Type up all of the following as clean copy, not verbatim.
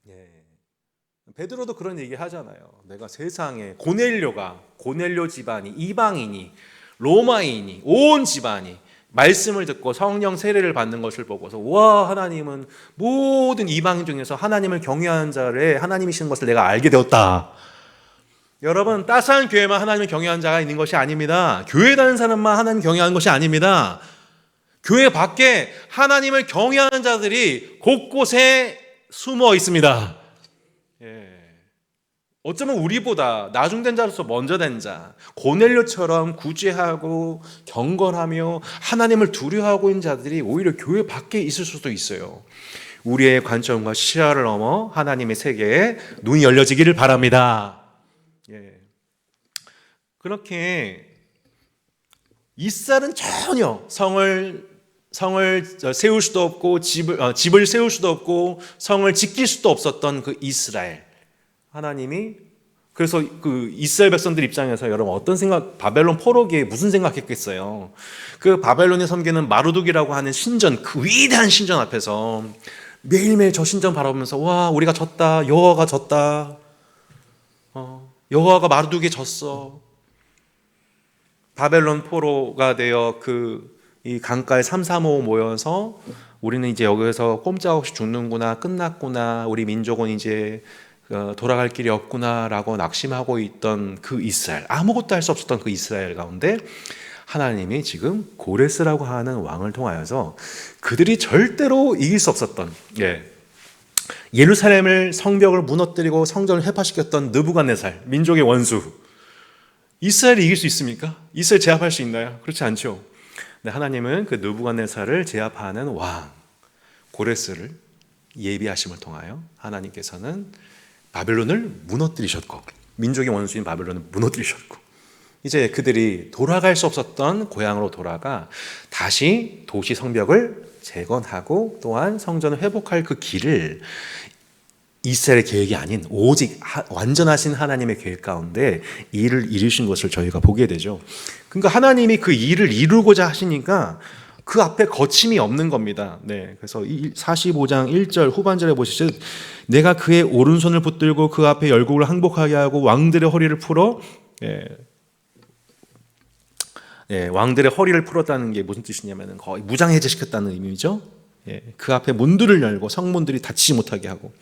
예. 베드로도 그런 얘기 하잖아요. 내가 세상에 고넬료 집안이, 이방인이, 로마인이, 온 집안이 말씀을 듣고 성령 세례를 받는 것을 보고서 와, 하나님은 모든 이방인 중에서 하나님을 경외하는 자를 하나님이신 것을 내가 알게 되었다. 여러분, 따스한 교회만 하나님을 경외하는 자가 있는 것이 아닙니다. 교회 다니는 사람만 하나님을 경외하는 것이 아닙니다. 교회 밖에 하나님을 경외하는 자들이 곳곳에 숨어 있습니다. 예. 어쩌면 우리보다 나중된 자로서 먼저 된 자, 고넬료처럼 구제하고 경건하며 하나님을 두려워하고 있는 자들이 오히려 교회 밖에 있을 수도 있어요. 우리의 관점과 시야를 넘어 하나님의 세계에 눈이 열려지기를 바랍니다. 예. 그렇게 이스라엘은 전혀 성을 세울 수도 없고 집을 세울 수도 없고 성을 지킬 수도 없었던 그 이스라엘. 하나님이 그래서 그 이스라엘 백성들 입장에서 여러분 어떤 생각, 바벨론 포로기에 무슨 생각했겠어요? 그 바벨론에 섬기는 마르둑이라고 하는 신전, 그 위대한 신전 앞에서 매일매일 저 신전 바라보면서 와, 우리가 졌다, 여호와가 졌다, 여호와가 마르둑에 졌어. 바벨론 포로가 되어 이 강가에 삼삼오오 모여서 우리는 이제 여기서 꼼짝없이 죽는구나, 끝났구나, 우리 민족은 이제 돌아갈 길이 없구나라고 낙심하고 있던 그 이스라엘, 아무것도 할 수 없었던 그 이스라엘 가운데 하나님이 지금 고레스라고 하는 왕을 통하여서 그들이 절대로 이길 수 없었던, 예루살렘을 성벽을 무너뜨리고 성전을 회파시켰던 느부갓네살, 민족의 원수, 이스라엘이 이길 수 있습니까? 이스라엘 제압할 수 있나요? 그렇지 않죠. 근데 하나님은 그 느부갓네살을 제압하는 왕 고레스를 예비하심을 통하여 하나님께서는 바벨론을 무너뜨리셨고, 민족의 원수인 바벨론을 무너뜨리셨고, 이제 그들이 돌아갈 수 없었던 고향으로 돌아가 다시 도시 성벽을 재건하고 또한 성전을 회복할 그 길을 이스라엘의 계획이 아닌 오직 완전하신 하나님의 계획 가운데 일을 이루신 것을 저희가 보게 되죠. 그러니까 하나님이 그 일을 이루고자 하시니까 그 앞에 거침이 없는 겁니다. 네, 그래서 45장 1절 후반절에 보시죠. 내가 그의 오른손을 붙들고 그 앞에 열국을 항복하게 하고 왕들의 허리를 풀어, 왕들의 허리를 풀었다는 게 무슨 뜻이냐면 거의 무장해제시켰다는 의미죠. 그 앞에 문들을 열고 성문들이 닫히지 못하게 하고,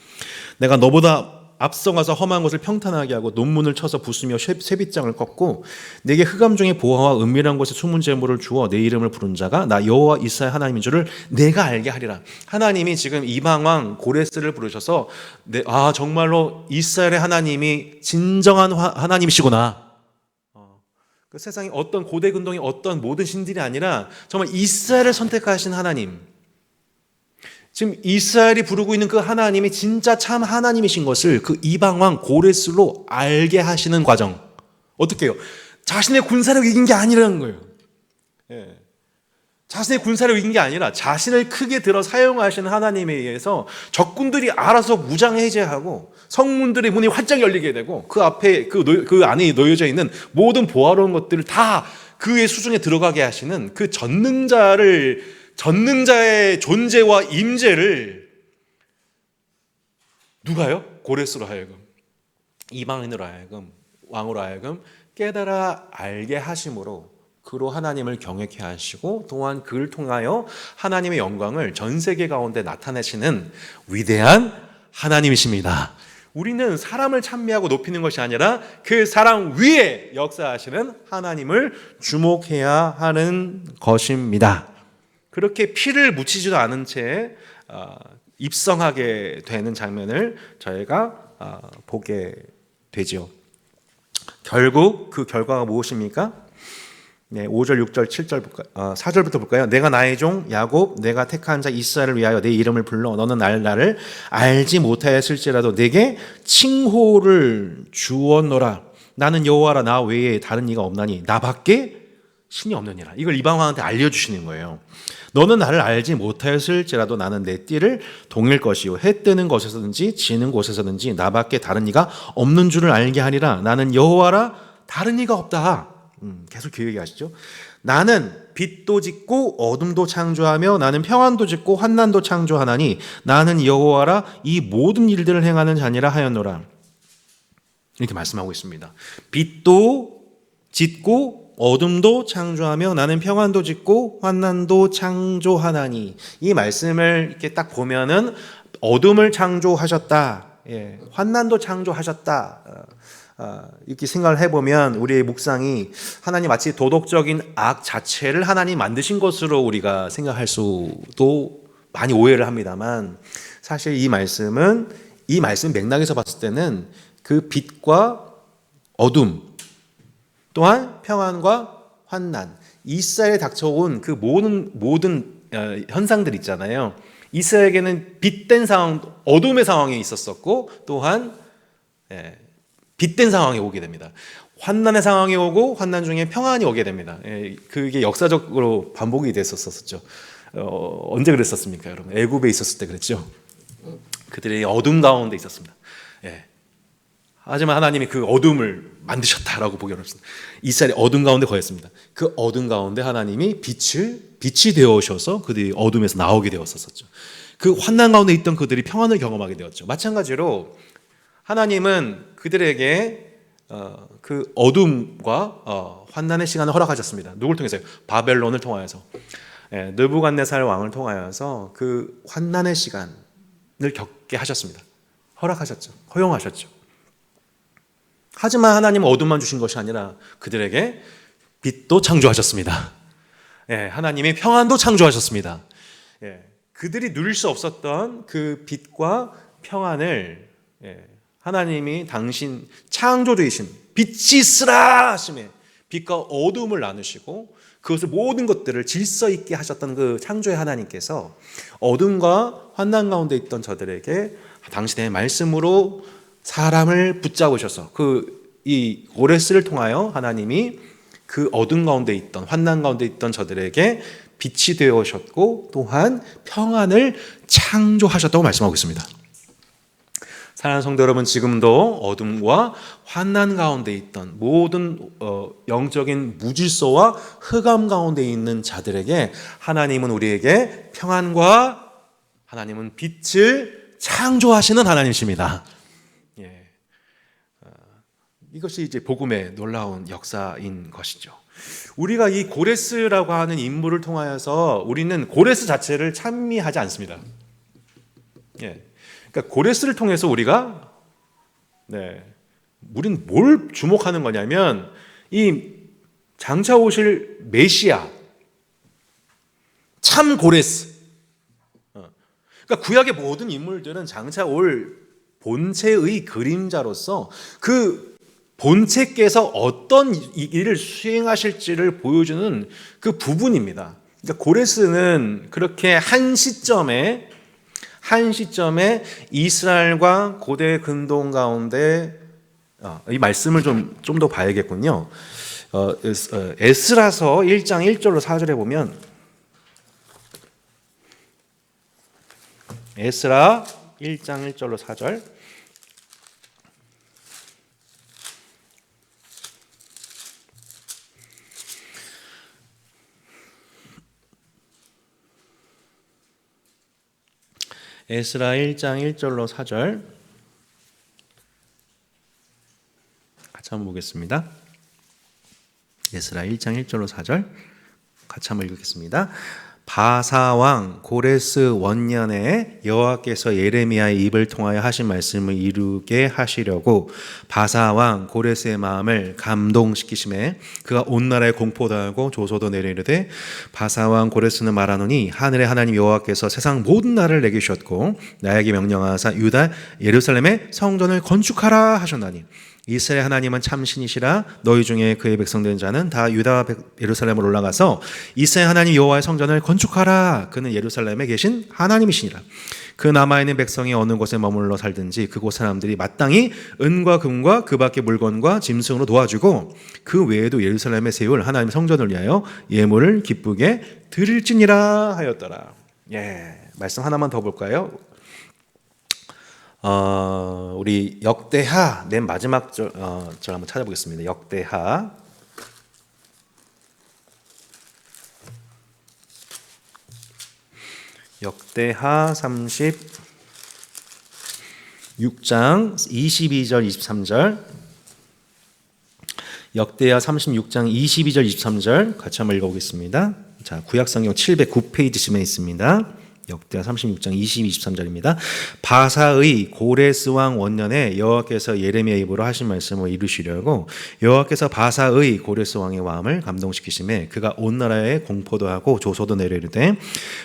내가 너보다 앞서가서 험한 것을 평탄하게 하고 논문을 쳐서 부수며 쇠빗장을 꺾고 내게 흑암 중에 보화와 은밀한 곳에 숨은 재물을 주어 내 이름을 부른 자가 나 여호와 이스라엘 하나님인 줄을 내가 알게 하리라. 하나님이 지금 이방왕 고레스를 부르셔서 정말로 이스라엘의 하나님이 진정한 하나님이시구나. 그 세상에 어떤 고대 근동의 어떤 모든 신들이 아니라 정말 이스라엘을 선택하신 하나님, 지금 이스라엘이 부르고 있는 그 하나님이 진짜 참 하나님이신 것을 그 이방왕 고레스로 알게 하시는 과정. 어떻게 해요? 자신의 군사력 이긴 게 아니라는 거예요. 자신의 군사력 이긴 게 아니라 자신을 크게 들어 사용하시는 하나님에 의해서 적군들이 알아서 무장해제하고 성문들의 문이 활짝 열리게 되고 그 앞에 그 안에 놓여져 있는 모든 보화로운 것들을 다 그의 수중에 들어가게 하시는 그 전능자의 존재와 임재를 누가요? 고레스로 하여금, 이방인으로 하여금, 왕으로 하여금 깨달아 알게 하심으로 그로 하나님을 경외케 하시고 또한 그를 통하여 하나님의 영광을 전 세계 가운데 나타내시는 위대한 하나님이십니다. 우리는 사람을 찬미하고 높이는 것이 아니라 그 사람 위에 역사하시는 하나님을 주목해야 하는 것입니다. 그렇게 피를 묻히지도 않은 채 입성하게 되는 장면을 저희가 보게 되죠. 결국 그 결과가 무엇입니까? 5절, 6절, 7절 4절부터 볼까요? 내가 나의 종 야곱, 내가 택한 자 이스라엘을 위하여 내 이름을 불러 너는 나를 알지 못하였을지라도 내게 칭호를 주었노라. 나는 여호와라, 나 외에 다른 이가 없나니 나밖에 신이 없느니라. 이걸 이방왕한테 알려주시는 거예요. 너는 나를 알지 못하였을지라도 나는 내 띠를 동일 것이요 해 뜨는 곳에서든지 지는 곳에서든지 나밖에 다른 이가 없는 줄을 알게 하리라. 나는 여호와라, 다른 이가 없다. 계속 그 얘기하시죠. 나는 빛도 짓고 어둠도 창조하며 나는 평안도 짓고 환난도 창조하나니 나는 여호와라 이 모든 일들을 행하는 자니라 하였노라. 이렇게 말씀하고 있습니다. 빛도 짓고 어둠도 창조하며 나는 평안도 짓고 환난도 창조하나니, 이 말씀을 이렇게 딱 보면은 어둠을 창조하셨다, 환난도 창조하셨다, 이렇게 생각을 해보면 우리의 묵상이 하나님 마치 도덕적인 악 자체를 하나님 만드신 것으로 우리가 생각할 수도 많이 오해를 합니다만, 사실 이 말씀 맥락에서 봤을 때는 그 빛과 어둠 또한 평안과 환난, 이스라엘에 닥쳐온 그 모든 현상들 있잖아요. 이스라엘에게는 빛된 상황, 어둠의 상황이 있었었고 또한 빛된 상황이 오게 됩니다. 환난의 상황이 오고 환난 중에 평안이 오게 됩니다. 그게 역사적으로 반복이 됐었었죠. 언제 그랬었습니까, 여러분? 애굽에 있었을 때 그랬죠. 그들이 어둠 가운데 있었습니다. 하지만 하나님이 그 어둠을 만드셨다라고 보기 어렵습니다. 이스라엘이 어둠 가운데 거했습니다. 그 어둠 가운데 하나님이 빛이 되어 오셔서 그들이 어둠에서 나오게 되었었죠. 그 환난 가운데 있던 그들이 평안을 경험하게 되었죠. 마찬가지로 하나님은 그들에게 그 어둠과 환난의 시간을 허락하셨습니다. 누굴 통해서요? 바벨론을 통하여서, 느부갓네살 왕을 통하여서 그 환난의 시간을 겪게 하셨습니다. 허락하셨죠. 허용하셨죠. 하지만 하나님은 어둠만 주신 것이 아니라 그들에게 빛도 창조하셨습니다. 하나님이 평안도 창조하셨습니다. 그들이 누릴 수 없었던 그 빛과 평안을 하나님이 당신 창조주이신 빛이 있으라 하심에 빛과 어둠을 나누시고 그것을 모든 것들을 질서 있게 하셨던 그 창조의 하나님께서 어둠과 환난 가운데 있던 저들에게 당신의 말씀으로 사람을 붙잡으셔서 이 고레스를 통하여 하나님이 그 어둠 가운데 있던 환난 가운데 있던 저들에게 빛이 되어 오셨고 또한 평안을 창조하셨다고 말씀하고 있습니다. 사랑하는 성도 여러분, 지금도 어둠과 환난 가운데 있던 모든 영적인 무질서와 흑암 가운데 있는 자들에게 하나님은 우리에게 평안과 하나님은 빛을 창조하시는 하나님이십니다. 이것이 이제 복음의 놀라운 역사인 것이죠. 우리가 이 고레스라고 하는 인물을 통하여서 우리는 고레스 자체를 찬미하지 않습니다. 그러니까 고레스를 통해서 우리는 뭘 주목하는 거냐면 이 장차 오실 메시아, 참 고레스. 그러니까 구약의 모든 인물들은 장차 올 본체의 그림자로서 그 본체께서 어떤 일을 수행하실지를 보여주는 그 부분입니다. 그러니까 고레스는 그렇게 한 시점에 이스라엘과 고대 근동 가운데 이 말씀을 좀 더 봐야겠군요. 에스라서 1장 1절로 4절에 보면 에스라 1장 1절로 4절 에스라 1장 1절로 4절 같이 한번 보겠습니다. 에스라 1장 1절로 4절 같이 한번 읽겠습니다. 바사왕 고레스 원년에 여호와께서 예레미야의 입을 통하여 하신 말씀을 이루게 하시려고 바사왕 고레스의 마음을 감동시키심에 그가 온 나라에 공포도 하고 조소도 내리르되 바사왕 고레스는 말하노니 하늘의 하나님 여호와께서 세상 모든 나라를 내게 주셨고 나에게 명령하사 유다 예루살렘에 성전을 건축하라 하셨나니 이스라엘 하나님은 참신이시라. 너희 중에 그의 백성 된 자는 다 유다 예루살렘으로 올라가서 이스라엘 하나님 여호와의 성전을 건축하라. 그는 예루살렘에 계신 하나님이시니라. 그 남아있는 백성이 어느 곳에 머물러 살든지 그곳 사람들이 마땅히 은과 금과 그 밖의 물건과 짐승으로 도와주고 그 외에도 예루살렘에 세울 하나님의 성전을 위하여 예물을 기쁘게 드릴지니라 하였더라. 말씀 하나만 더 볼까요? 우리 역대하 맨 마지막 절 한번 찾아보겠습니다. 역대하 역대하 36장 22절 23절. 역대하 36장 22절 23절 같이 한번 읽어보겠습니다. 자, 구약성경 709페이지쯤에 있습니다. 역대하 36장 22, 23절입니다. 바사의 고레스 왕 원년에 여호와께서 예레미야 입으로 하신 말씀을 이루시려고 여호와께서 바사의 고레스 왕의 마음을 감동시키심에 그가 온 나라에 공포도 하고 조소도 내려 이르되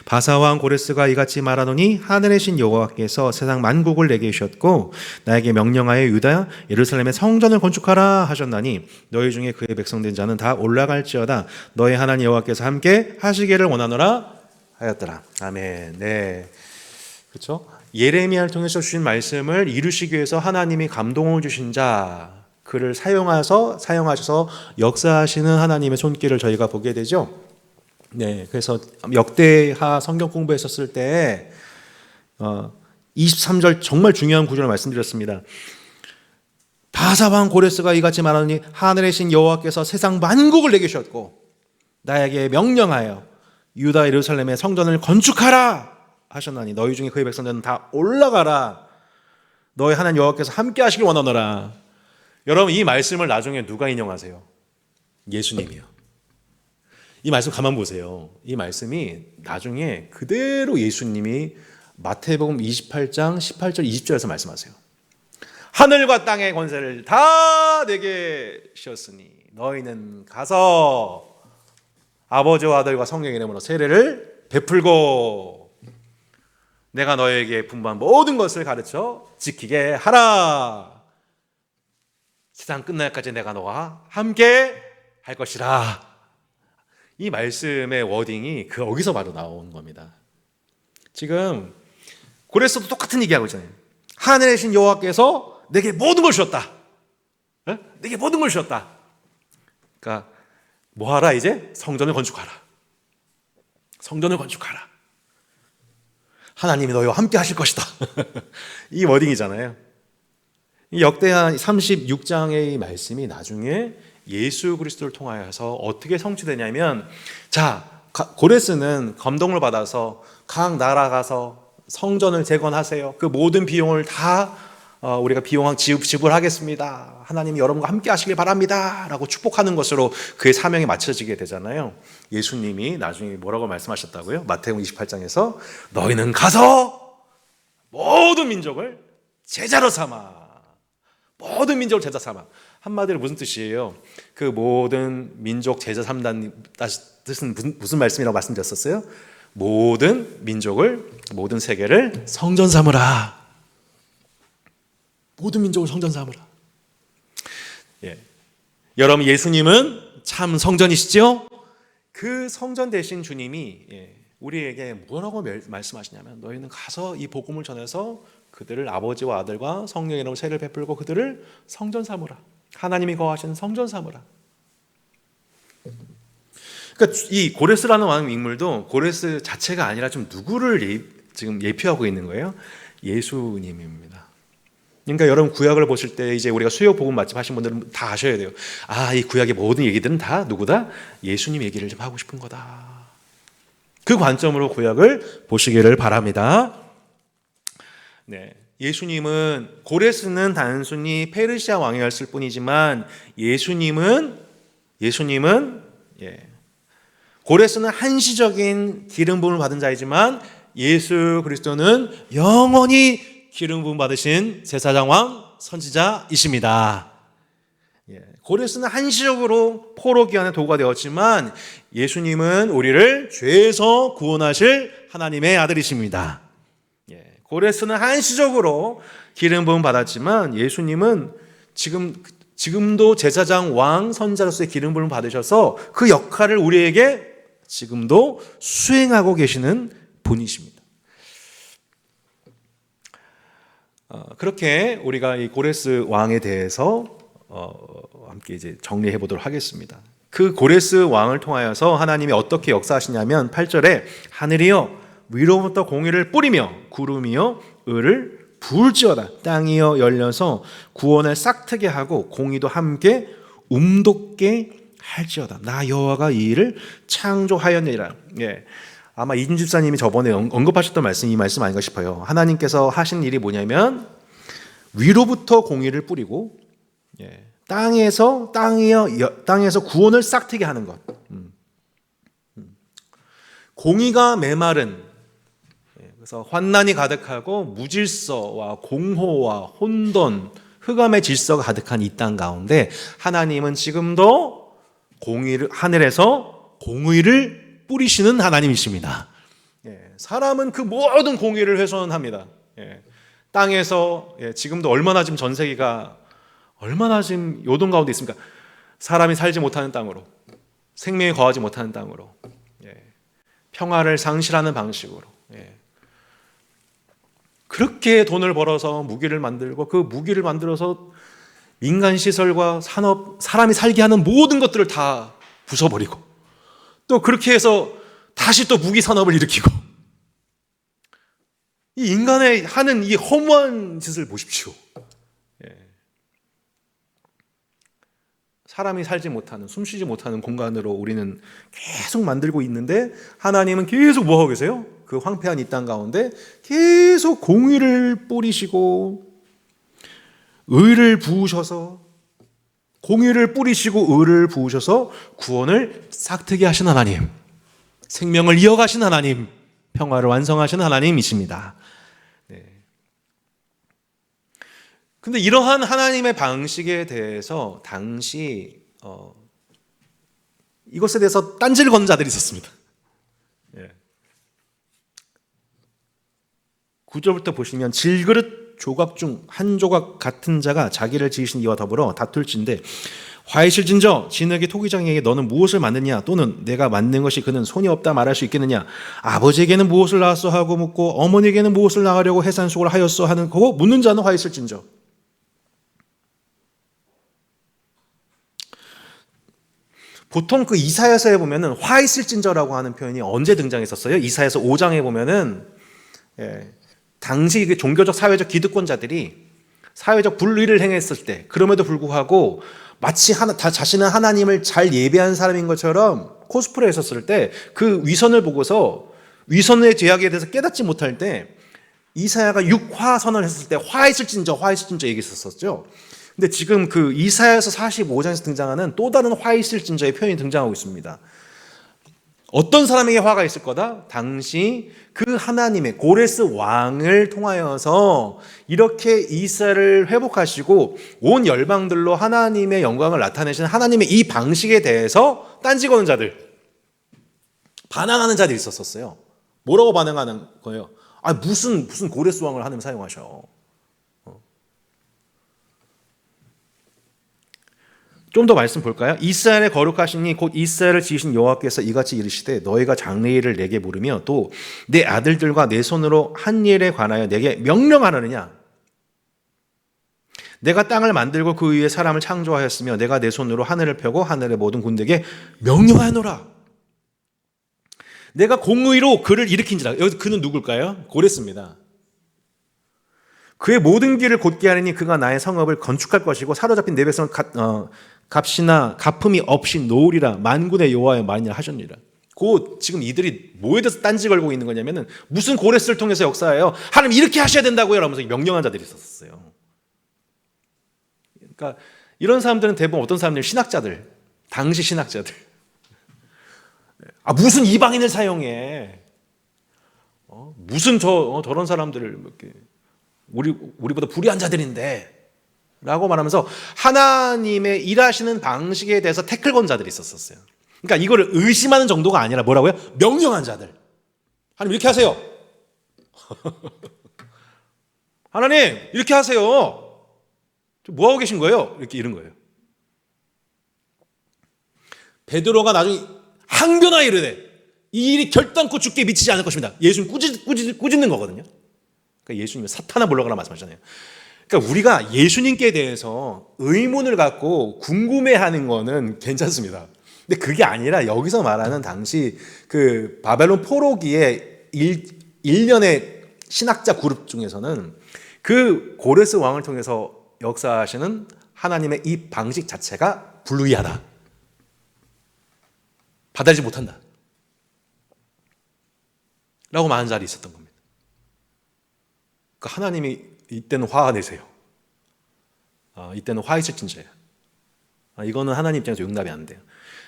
바사 왕 고레스가 이같이 말하노니 하늘의 신 여호와께서 세상 만국을 내게 주셨고 나에게 명령하여 유다 예루살렘의 성전을 건축하라 하셨나니 너희 중에 그의 백성된 자는 다 올라갈지어다 너희 하나님 여호와께서 함께 하시기를 원하노라 하였더라. 아멘. 네, 그렇죠. 예레미야를 통해서 주신 말씀을 이루시기 위해서 하나님이 감동을 주신 자, 그를 사용하셔서 역사하시는 하나님의 손길을 저희가 보게 되죠. 네, 그래서 역대하 성경 공부했었을 때 23절 정말 중요한 구절을 말씀드렸습니다. 바사 왕 고레스가 이같이 말하니 하늘의 신 여호와께서 세상 만국을 내게 주셨고 나에게 명령하여 유다 예루살렘의 성전을 건축하라 하셨나니 너희 중에 그의 백성들은 다 올라가라 너희 하나님 여호와께서 함께 하시길 원하노라. 여러분, 이 말씀을 나중에 누가 인용하세요? 예수님이요. 이 말씀 가만 보세요. 이 말씀이 나중에 그대로 예수님이 마태복음 28장 18절 20절에서 말씀하세요. 하늘과 땅의 권세를 다 내게 주셨으니 너희는 가서 아버지와 아들과 성령의 이름으로 세례를 베풀고 내가 너에게 분부한 모든 것을 가르쳐 지키게 하라. 세상 끝날까지 내가 너와 함께 할 것이라. 이 말씀의 워딩이 거기서 바로 나온 겁니다. 지금 고레스도 똑같은 얘기하고 있잖아요. 하늘의 신 여호와께서 내게 모든 걸 주셨다. 내게 모든 걸 주셨다. 그러니까 뭐하라 이제? 성전을 건축하라. 성전을 건축하라. 하나님이 너희와 함께 하실 것이다. 이 워딩이잖아요. 이 역대하 36장의 말씀이 나중에 예수 그리스도를 통하여서 어떻게 성취되냐면, 자, 고레스는 감동을 받아서 각 나라 가서 성전을 재건하세요. 그 모든 비용을 다 우리가 비용 지불하겠습니다. 하나님이 여러분과 함께 하시길 바랍니다. 라고 축복하는 것으로 그의 사명이 맞춰지게 되잖아요. 예수님이 나중에 뭐라고 말씀하셨다고요? 마태복음 28장에서 너희는 가서 모든 민족을 제자로 삼아. 모든 민족을 제자 삼아. 한마디로 무슨 뜻이에요? 그 모든 민족 제자 삼다는 뜻은 무슨 말씀이라고 말씀드렸었어요? 모든 민족을, 모든 세계를 성전 삼으라. 모든 민족을 성전 삼으라. 예. 여러분, 예수님은 참 성전이시죠? 그 성전 되신 주님이 우리에게 뭐라고 말씀하시냐면 너희는 가서 이 복음을 전해서 그들을 아버지와 아들과 성령의 이름으로 세례를 베풀고 그들을 성전 삼으라. 하나님이 거하시는 성전 삼으라. 그러니까 이 고레스라는 왕 인물도 고레스 자체가 아니라 좀 누구를 지금 예표하고 있는 거예요? 예수님입니다. 그러니까 여러분 구약을 보실 때 이제 우리가 수요 복음 맛집 하신 분들은 다 아셔야 돼요. 아, 이 구약의 모든 얘기들은 다 누구다? 예수님 얘기를 좀 하고 싶은 거다. 그 관점으로 구약을 보시기를 바랍니다. 네, 예수님은, 고레스는 단순히 페르시아 왕이었을 뿐이지만 예수님은 고레스는 한시적인 기름 부음을 받은 자이지만 예수 그리스도는 영원히 기름 부음 받으신 제사장 왕 선지자이십니다. 고레스는 한시적으로 포로 기한의 도구가 되었지만 예수님은 우리를 죄에서 구원하실 하나님의 아들이십니다. 고레스는 한시적으로 기름 부음 받았지만 예수님은 지금도 제사장 왕 선지자로서의 기름 부음을 받으셔서 그 역할을 우리에게 지금도 수행하고 계시는 분이십니다. 그렇게 우리가 이 고레스 왕에 대해서 함께 이제 정리해 보도록 하겠습니다. 그 고레스 왕을 통하여서 하나님이 어떻게 역사하시냐면 8절에 하늘이여 위로부터 공의를 뿌리며 구름이여 을을 부을지어다. 땅이여 열려서 구원을 싹트게 하고 공의도 함께 움돋게 할지어다. 나 여호와가 이 일을 창조하였느니라. 아마 이준 집사님이 저번에 언급하셨던 말씀이 이 말씀 아닌가 싶어요. 하나님께서 하신 일이 뭐냐면 위로부터 공의를 뿌리고 땅에서 구원을 싹트게 하는 것. 공의가 메마른, 그래서 환난이 가득하고 무질서와 공허와 혼돈, 흑암의 질서가 가득한 이 땅 가운데 하나님은 지금도 하늘에서 공의를 뿌리시는 하나님이십니다. 사람은 그 모든 공의를 훼손합니다. 땅에서 지금도 얼마나 지금 전 세계가 얼마나 지금 요동 가운데 있습니까? 사람이 살지 못하는 땅으로, 생명이 거하지 못하는 땅으로, 평화를 상실하는 방식으로, 그렇게 돈을 벌어서 무기를 만들고 그 무기를 만들어서 민간 시설과 산업, 사람이 살게 하는 모든 것들을 다 부숴버리고 또 그렇게 해서 다시 또 무기 산업을 일으키고, 이 인간의 하는 이 허무한 짓을 보십시오. 사람이 살지 못하는, 숨쉬지 못하는 공간으로 우리는 계속 만들고 있는데 하나님은 계속 뭐하고 계세요? 그 황폐한 이 땅 가운데 계속 공의를 뿌리시고 의를 부으셔서, 공의를 뿌리시고 의를 부으셔서 구원을 싹트게 하신 하나님, 생명을 이어가신 하나님, 평화를 완성하신 하나님이십니다. 근데 이러한 하나님의 방식에 대해서 당시 이것에 대해서 딴지를 거는 자들이 있었습니다. 9절부터 보시면 질그릇 조각 중 한 조각 같은 자가 자기를 지으신 이와 더불어 다툴진대 화이실진저 진에게 토기장에게 너는 무엇을 만드냐, 또는 내가 만든 것이 그는 손이 없다 말할 수 있겠느냐, 아버지에게는 무엇을 낳았어 하고 묻고 어머니에게는 무엇을 낳으려고 해산속을 하였어 하는 거고, 묻는 자는 화이실진저. 보통 그 이사야서에 보면은 화 있을진저라고 하는 표현이 언제 등장했었어요? 이사야서 5장에 보면은 당시 그 종교적 사회적 기득권자들이 사회적 불의를 행했을 때, 그럼에도 불구하고 마치 자신은 하나님을 잘 예배한 사람인 것처럼 코스프레 했었을 때 그 위선을 보고서 위선의 죄악에 대해서 깨닫지 못할 때 이사야가 육화선을 했을 때 화 있을진저 얘기했었죠. 근데 지금 그 이사야서 45장에서 등장하는 또 다른 화 있을진저의 표현이 등장하고 있습니다. 어떤 사람에게 화가 있을 거다? 당시 그 하나님의 고레스 왕을 통하여서 이렇게 이스라엘을 회복하시고 온 열방들로 하나님의 영광을 나타내신 하나님의 이 방식에 대해서 딴지 거는 자들, 반항하는 자들이 있었어요. 뭐라고 반항하는 거예요? 무슨 고레스 왕을 하나님 사용하셔. 좀 더 말씀 볼까요? 이스라엘의 거룩하시니 곧 이스라엘을 지으신 여호와께서 이같이 이르시되 너희가 장래일을 내게 물으며 또 내 아들들과 내 손으로 한 일에 관하여 내게 명령하느냐. 내가 땅을 만들고 그 위에 사람을 창조하였으며 내가 내 손으로 하늘을 펴고 하늘의 모든 군대에게 명령하노라. 내가 공의로 그를 일으킨지라. 여기서 그는 누굴까요? 고레스입니다. 그의 모든 길을 곧게 하느니 그가 나의 성읍을 건축할 것이고 사로잡힌 내 백성을 값이나 갚음이 없이 놓으리라. 만군의 여호와의 말이라 하셨느니라. 곧 지금 이들이 뭐에 대해서 딴지 걸고 있는 거냐면은 무슨 고레스를 통해서 역사해요. 하나님 이렇게 하셔야 된다고요. 라면서 명령한 자들이 있었어요. 그러니까 이런 사람들은 대부분 어떤 사람들? 신학자들, 당시 신학자들. 무슨 이방인을 사용해? 무슨 저런 사람들을 이렇게 우리보다 불의한 자들인데 라고 말하면서 하나님의 일하시는 방식에 대해서 태클 건 자들이 있었어요. 그러니까 이거를 의심하는 정도가 아니라 뭐라고요? 명령한 자들. 하나님 이렇게 하세요. 하나님 이렇게 하세요. 뭐하고 계신 거예요? 이렇게 이런 거예요. 베드로가 나중에 항변하여 이르되 이 일이 결단코 죽게 미치지 않을 것입니다. 예수님 꾸짖는 거거든요. 그러니까 예수님은 사탄아 물러가라 말씀하셨잖아요. 그러니까 우리가 예수님께 대해서 의문을 갖고 궁금해하는 거는 괜찮습니다. 근데 그게 아니라 여기서 말하는 당시 그 바벨론 포로기의 일련의 신학자 그룹 중에서는 그 고레스 왕을 통해서 역사하시는 하나님의 이 방식 자체가 불의하다. 받아들이지 못한다. 라고 말하는 자리 있었던 겁니다. 그러니까 하나님이 이때는 화가 내세요. 이때는 화 있을진저야. 이거는 하나님 입장에서 용납이 안 돼요.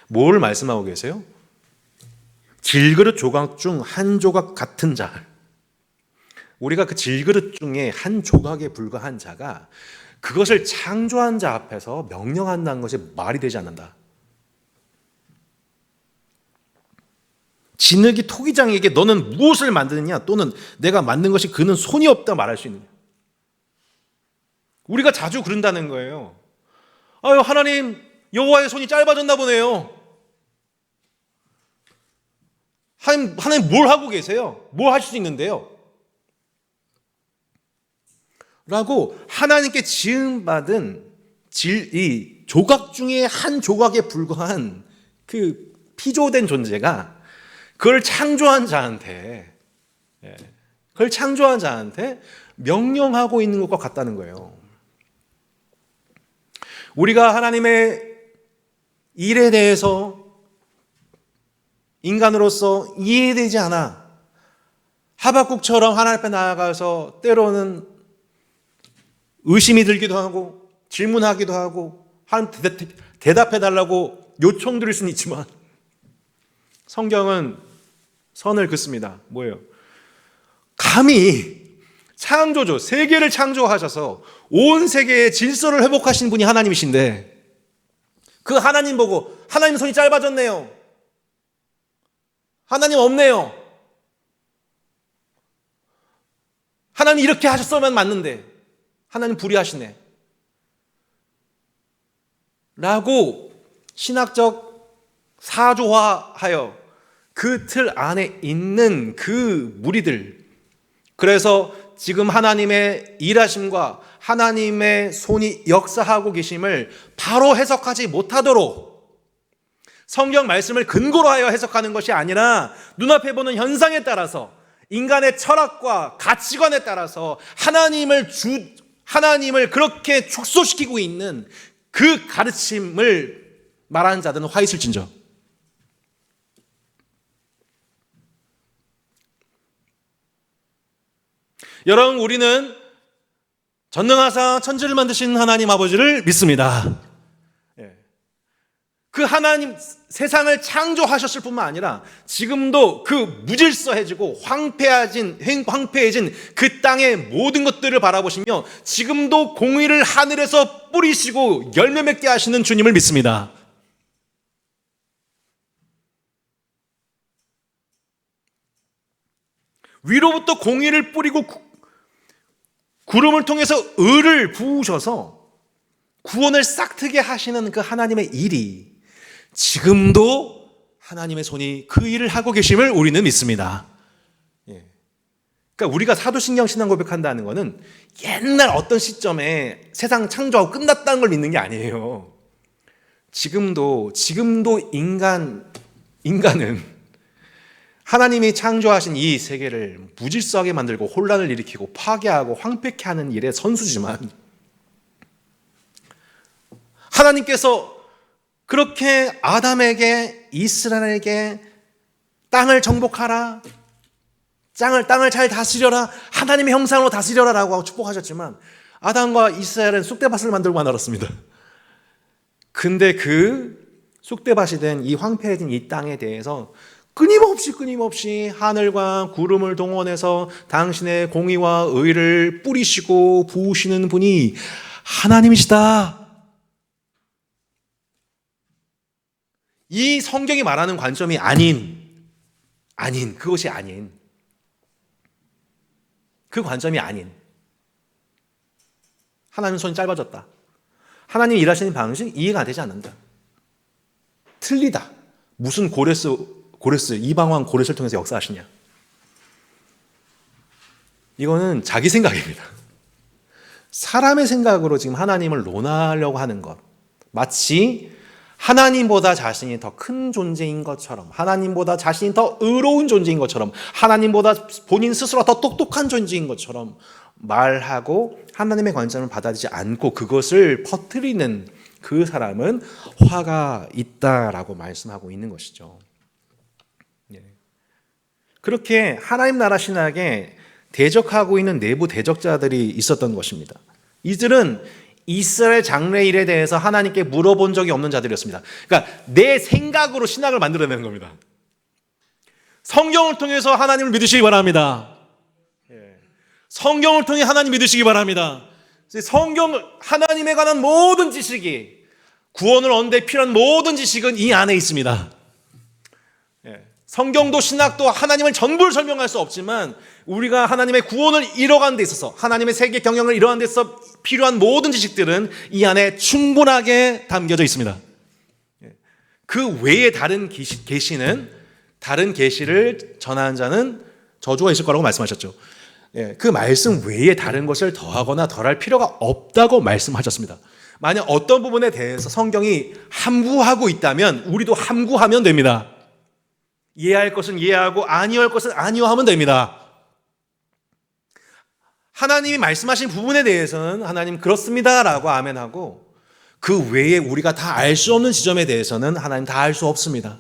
뭘 말씀하고 계세요? 질그릇 조각 중 한 조각 같은 자. 우리가 그 질그릇 중에 한 조각에 불과한 자가 그것을 창조한 자 앞에서 명령한다는 것이 말이 되지 않는다. 진흙이 토기장에게 너는 무엇을 만드느냐 또는 내가 만든 것이 그는 손이 없다 말할 수 있느냐. 우리가 자주 그런다는 거예요. 아유, 하나님 여호와의 손이 짧아졌나 보네요. 하나님 뭘 하고 계세요? 뭘 하실 수 있는데요? 라고 하나님께 지음받은 이 조각 중에 한 조각에 불과한 그 피조된 존재가 그걸 창조한 자한테 명령하고 있는 것과 같다는 거예요. 우리가 하나님의 일에 대해서 인간으로서 이해되지 않아 하박국처럼 하나님 앞에 나아가서 때로는 의심이 들기도 하고 질문하기도 하고 하나님 대답해달라고 요청드릴 수는 있지만 성경은 선을 긋습니다. 뭐예요? 감히 창조주, 세계를 창조하셔서 온 세계의 질서를 회복하신 분이 하나님이신데 그 하나님 보고 하나님 손이 짧아졌네요. 하나님 없네요. 하나님 이렇게 하셨으면 맞는데 하나님 불의하시네. 라고 신학적 사조화하여 그 틀 안에 있는 그 무리들, 그래서 지금 하나님의 일하심과 하나님의 손이 역사하고 계심을 바로 해석하지 못하도록 성경 말씀을 근거로 하여 해석하는 것이 아니라 눈앞에 보는 현상에 따라서 인간의 철학과 가치관에 따라서 하나님을 그렇게 축소시키고 있는 그 가르침을 말하는 자들은 화 있을진저. 여러분, 우리는 전능하사 천지를 만드신 하나님 아버지를 믿습니다. 그 하나님 세상을 창조하셨을 뿐만 아니라 지금도 그 무질서해지고 황폐해진 그 땅의 모든 것들을 바라보시며 지금도 공의를 하늘에서 뿌리시고 열매 맺게 하시는 주님을 믿습니다. 위로부터 공의를 뿌리고 구름을 통해서 을을 부으셔서 구원을 싹트게 하시는 그 하나님의 일이 지금도 하나님의 손이 그 일을 하고 계심을 우리는 믿습니다. 그러니까 우리가 사도신경 신앙 고백한다는 것은 옛날 어떤 시점에 세상 창조하고 끝났다는 걸 믿는 게 아니에요. 지금도 인간은 하나님이 창조하신 이 세계를 무질서하게 만들고 혼란을 일으키고 파괴하고 황폐케 하는 일의 선수지만 하나님께서 그렇게 아담에게 이스라엘에게 땅을 정복하라, 땅을 잘 다스려라, 하나님의 형상으로 다스려라 라고 축복하셨지만 아담과 이스라엘은 쑥대밭을 만들고 만들었습니다. 근데 그 쑥대밭이 된 이 황폐해진 이 땅에 대해서 끊임없이 하늘과 구름을 동원해서 당신의 공의와 의를 뿌리시고 부으시는 분이 하나님이시다. 이 성경이 말하는 관점이 그것이 아닌 그 관점이 아닌 하나님 손이 짧아졌다, 하나님 일하시는 방식 이해가 되지 않는다, 틀리다, 무슨 고레스 이방왕 고레스를 통해서 역사하시냐, 이거는 자기 생각입니다. 사람의 생각으로 지금 하나님을 논하려고 하는 것, 마치 하나님보다 자신이 더 큰 존재인 것처럼, 하나님보다 자신이 더 의로운 존재인 것처럼, 하나님보다 본인 스스로 더 똑똑한 존재인 것처럼 말하고 하나님의 관점을 받아들이지 않고 그것을 퍼뜨리는 그 사람은 화가 있다라고 말씀하고 있는 것이죠. 그렇게 하나님 나라 신학에 대적하고 있는 내부 대적자들이 있었던 것입니다. 이들은 이스라엘 장래 일에 대해서 하나님께 물어본 적이 없는 자들이었습니다. 그러니까 내 생각으로 신학을 만들어내는 겁니다. 성경을 통해서 하나님을 믿으시기 바랍니다. 성경을 통해 하나님 믿으시기 바랍니다. 하나님에 관한 모든 지식이, 구원을 얻는 데 필요한 모든 지식은 이 안에 있습니다. 성경도 신학도 하나님을 전부를 설명할 수 없지만 우리가 하나님의 구원을 이뤄가는 데 있어서, 하나님의 세계 경영을 이뤄가는 데 있어서 필요한 모든 지식들은 이 안에 충분하게 담겨져 있습니다. 그 외에 다른 계시는, 다른 계시를 전하는 자는 저주가 있을 거라고 말씀하셨죠. 그 말씀 외에 다른 것을 더하거나 덜할 필요가 없다고 말씀하셨습니다. 만약 어떤 부분에 대해서 성경이 함구하고 있다면 우리도 함구하면 됩니다. 이해할 것은 이해하고 아니할 것은 아니하면 됩니다. 하나님이 말씀하신 부분에 대해서는 하나님 그렇습니다라고 아멘하고, 그 외에 우리가 다 알 수 없는 지점에 대해서는 하나님 다 알 수 없습니다.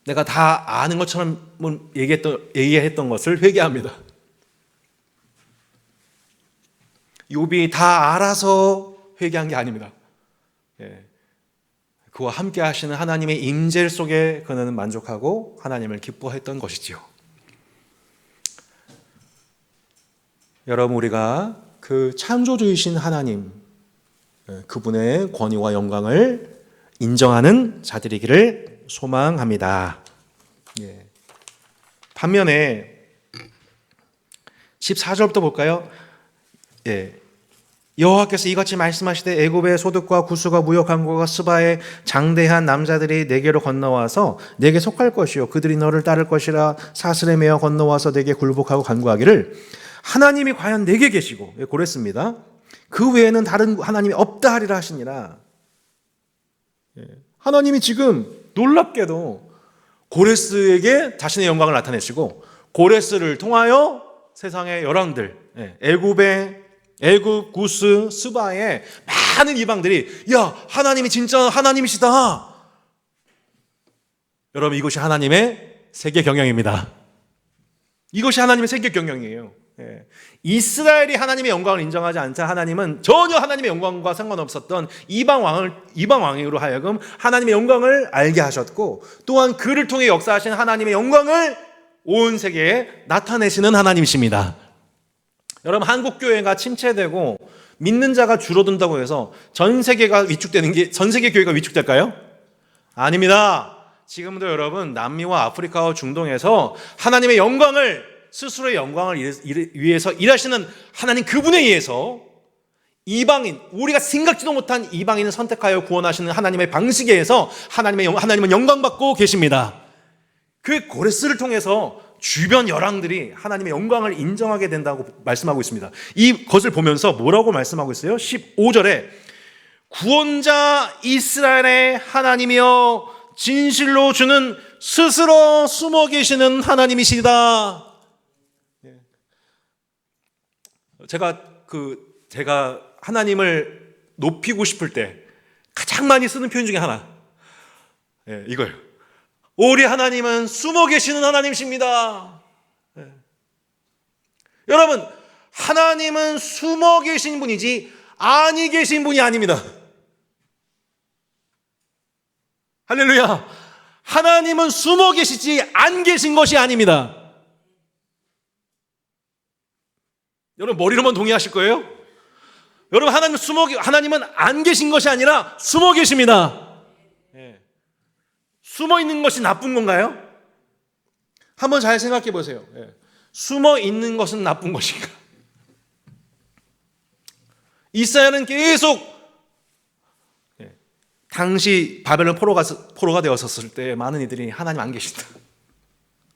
내가 다 아는 것처럼 얘기했던 것을 회개합니다. 욥이 다 알아서 회개한 게 아닙니다. 그와 함께 하시는 하나님의 임재 속에 그는 만족하고 하나님을 기뻐했던 것이지요. 여러분, 우리가 그 창조주이신 하나님, 그분의 권위와 영광을 인정하는 자들이기를 소망합니다. 반면에 14절부터 볼까요? 여호와께서 이같이 말씀하시되 애굽의 소득과 구스가 무역 강국과 스바의 장대한 남자들이 내게로 건너와서 내게 속할 것이요 그들이 너를 따를 것이라 사슬에 매어 건너와서 내게 굴복하고 간구하기를 하나님이 과연 내게 계시고, 고랬습니다. 그 외에는 다른 하나님이 없다 하리라 하시니라. 하나님이 지금 놀랍게도 고레스에게 자신의 영광을 나타내시고, 고레스를 통하여 세상의 열왕들, 애굽, 구스, 스바의 많은 이방들이 야, 하나님이 진짜 하나님이시다. 여러분, 이것이 하나님의 세계 경영입니다. 이것이 하나님의 세계 경영이에요. 이스라엘이 하나님의 영광을 인정하지 않자 하나님은 전혀 하나님의 영광과 상관없었던 이방 왕으로 하여금 하나님의 영광을 알게 하셨고, 또한 그를 통해 역사하신 하나님의 영광을 온 세계에 나타내시는 하나님이십니다. 여러분, 한국 교회가 침체되고 믿는 자가 줄어든다고 해서 전 세계 교회가 위축될까요? 아닙니다. 지금도 여러분, 남미와 아프리카와 중동에서 하나님의 영광을, 스스로의 영광을 위해서 일하시는 하나님 그분에 의해서 이방인, 우리가 생각지도 못한 이방인을 선택하여 구원하시는 하나님의 방식에 의해서 하나님은 영광받고 계십니다. 그 고레스를 통해서 주변 열왕들이 하나님의 영광을 인정하게 된다고 말씀하고 있습니다. 이것을 보면서 뭐라고 말씀하고 있어요? 15절에 구원자 이스라엘의 하나님이여 진실로 주는 스스로 숨어 계시는 하나님이시다. 제가 하나님을 높이고 싶을 때 가장 많이 쓰는 표현 중에 하나, 이거예요. 우리 하나님은 숨어 계시는 하나님이십니다. 여러분, 하나님은 숨어 계신 분이지 아니 계신 분이 아닙니다. 할렐루야. 하나님은 숨어 계시지 안 계신 것이 아닙니다. 여러분, 머리로만 동의하실 거예요? 여러분, 하나님은 안 계신 것이 아니라 숨어 계십니다. 숨어 있는 것이 나쁜 건가요? 한번 잘 생각해 보세요. 숨어 있는 것은 나쁜 것인가? 이스라엘은 계속 당시 바벨론 포로가 되었을 때 많은 이들이 하나님 안 계신다,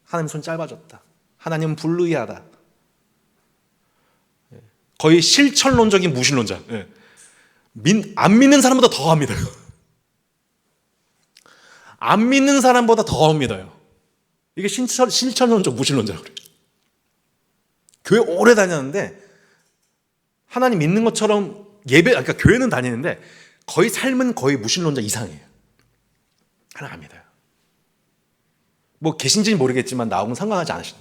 하나님 손 짧아졌다, 하나님은 불의하다, 거의 실천론적인 무신론자, 안 믿는 사람보다 더 합니다. 안 믿는 사람보다 더 합니다요. 이게 실천론적 무신론자라고 그래요. 교회 오래 다녔는데 하나님 믿는 것처럼 그러니까 교회는 다니는데 삶은 거의 무신론자 이상이에요. 하나 안 믿어요. 뭐 계신지는 모르겠지만 나하고는 상관하지 않으신다.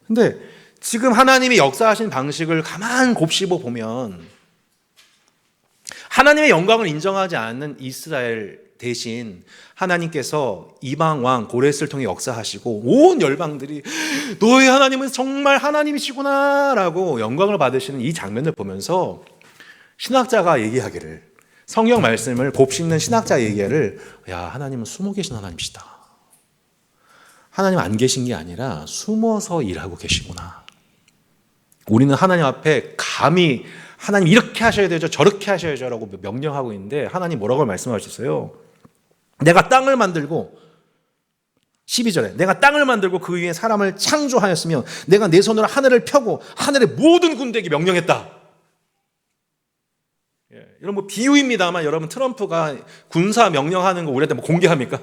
근데 지금 하나님이 역사하신 방식을 가만 곱씹어 보면 하나님의 영광을 인정하지 않는 이스라엘 대신 하나님께서 이방 왕 고레스를 통해 역사하시고 온 열방들이 너의 하나님은 정말 하나님이시구나 라고 영광을 받으시는 이 장면을 보면서 신학자가 얘기하기를, 성경 말씀을 곱씹는 신학자 얘기를, 야, 하나님은 숨어 계신 하나님이시다. 하나님 안 계신 게 아니라 숨어서 일하고 계시구나. 우리는 하나님 앞에 감히 하나님 이렇게 하셔야 되죠, 저렇게 하셔야죠 라고 명령하고 있는데 하나님 뭐라고 말씀하셨어요? 내가 땅을 만들고 12절에 내가 땅을 만들고 그 위에 사람을 창조하였으며 내가 내 손으로 하늘을 펴고 하늘의 모든 군대에게 명령했다. 이런 뭐 비유입니다만 여러분, 트럼프가 군사 명령하는 거 우리한테 뭐 공개합니까?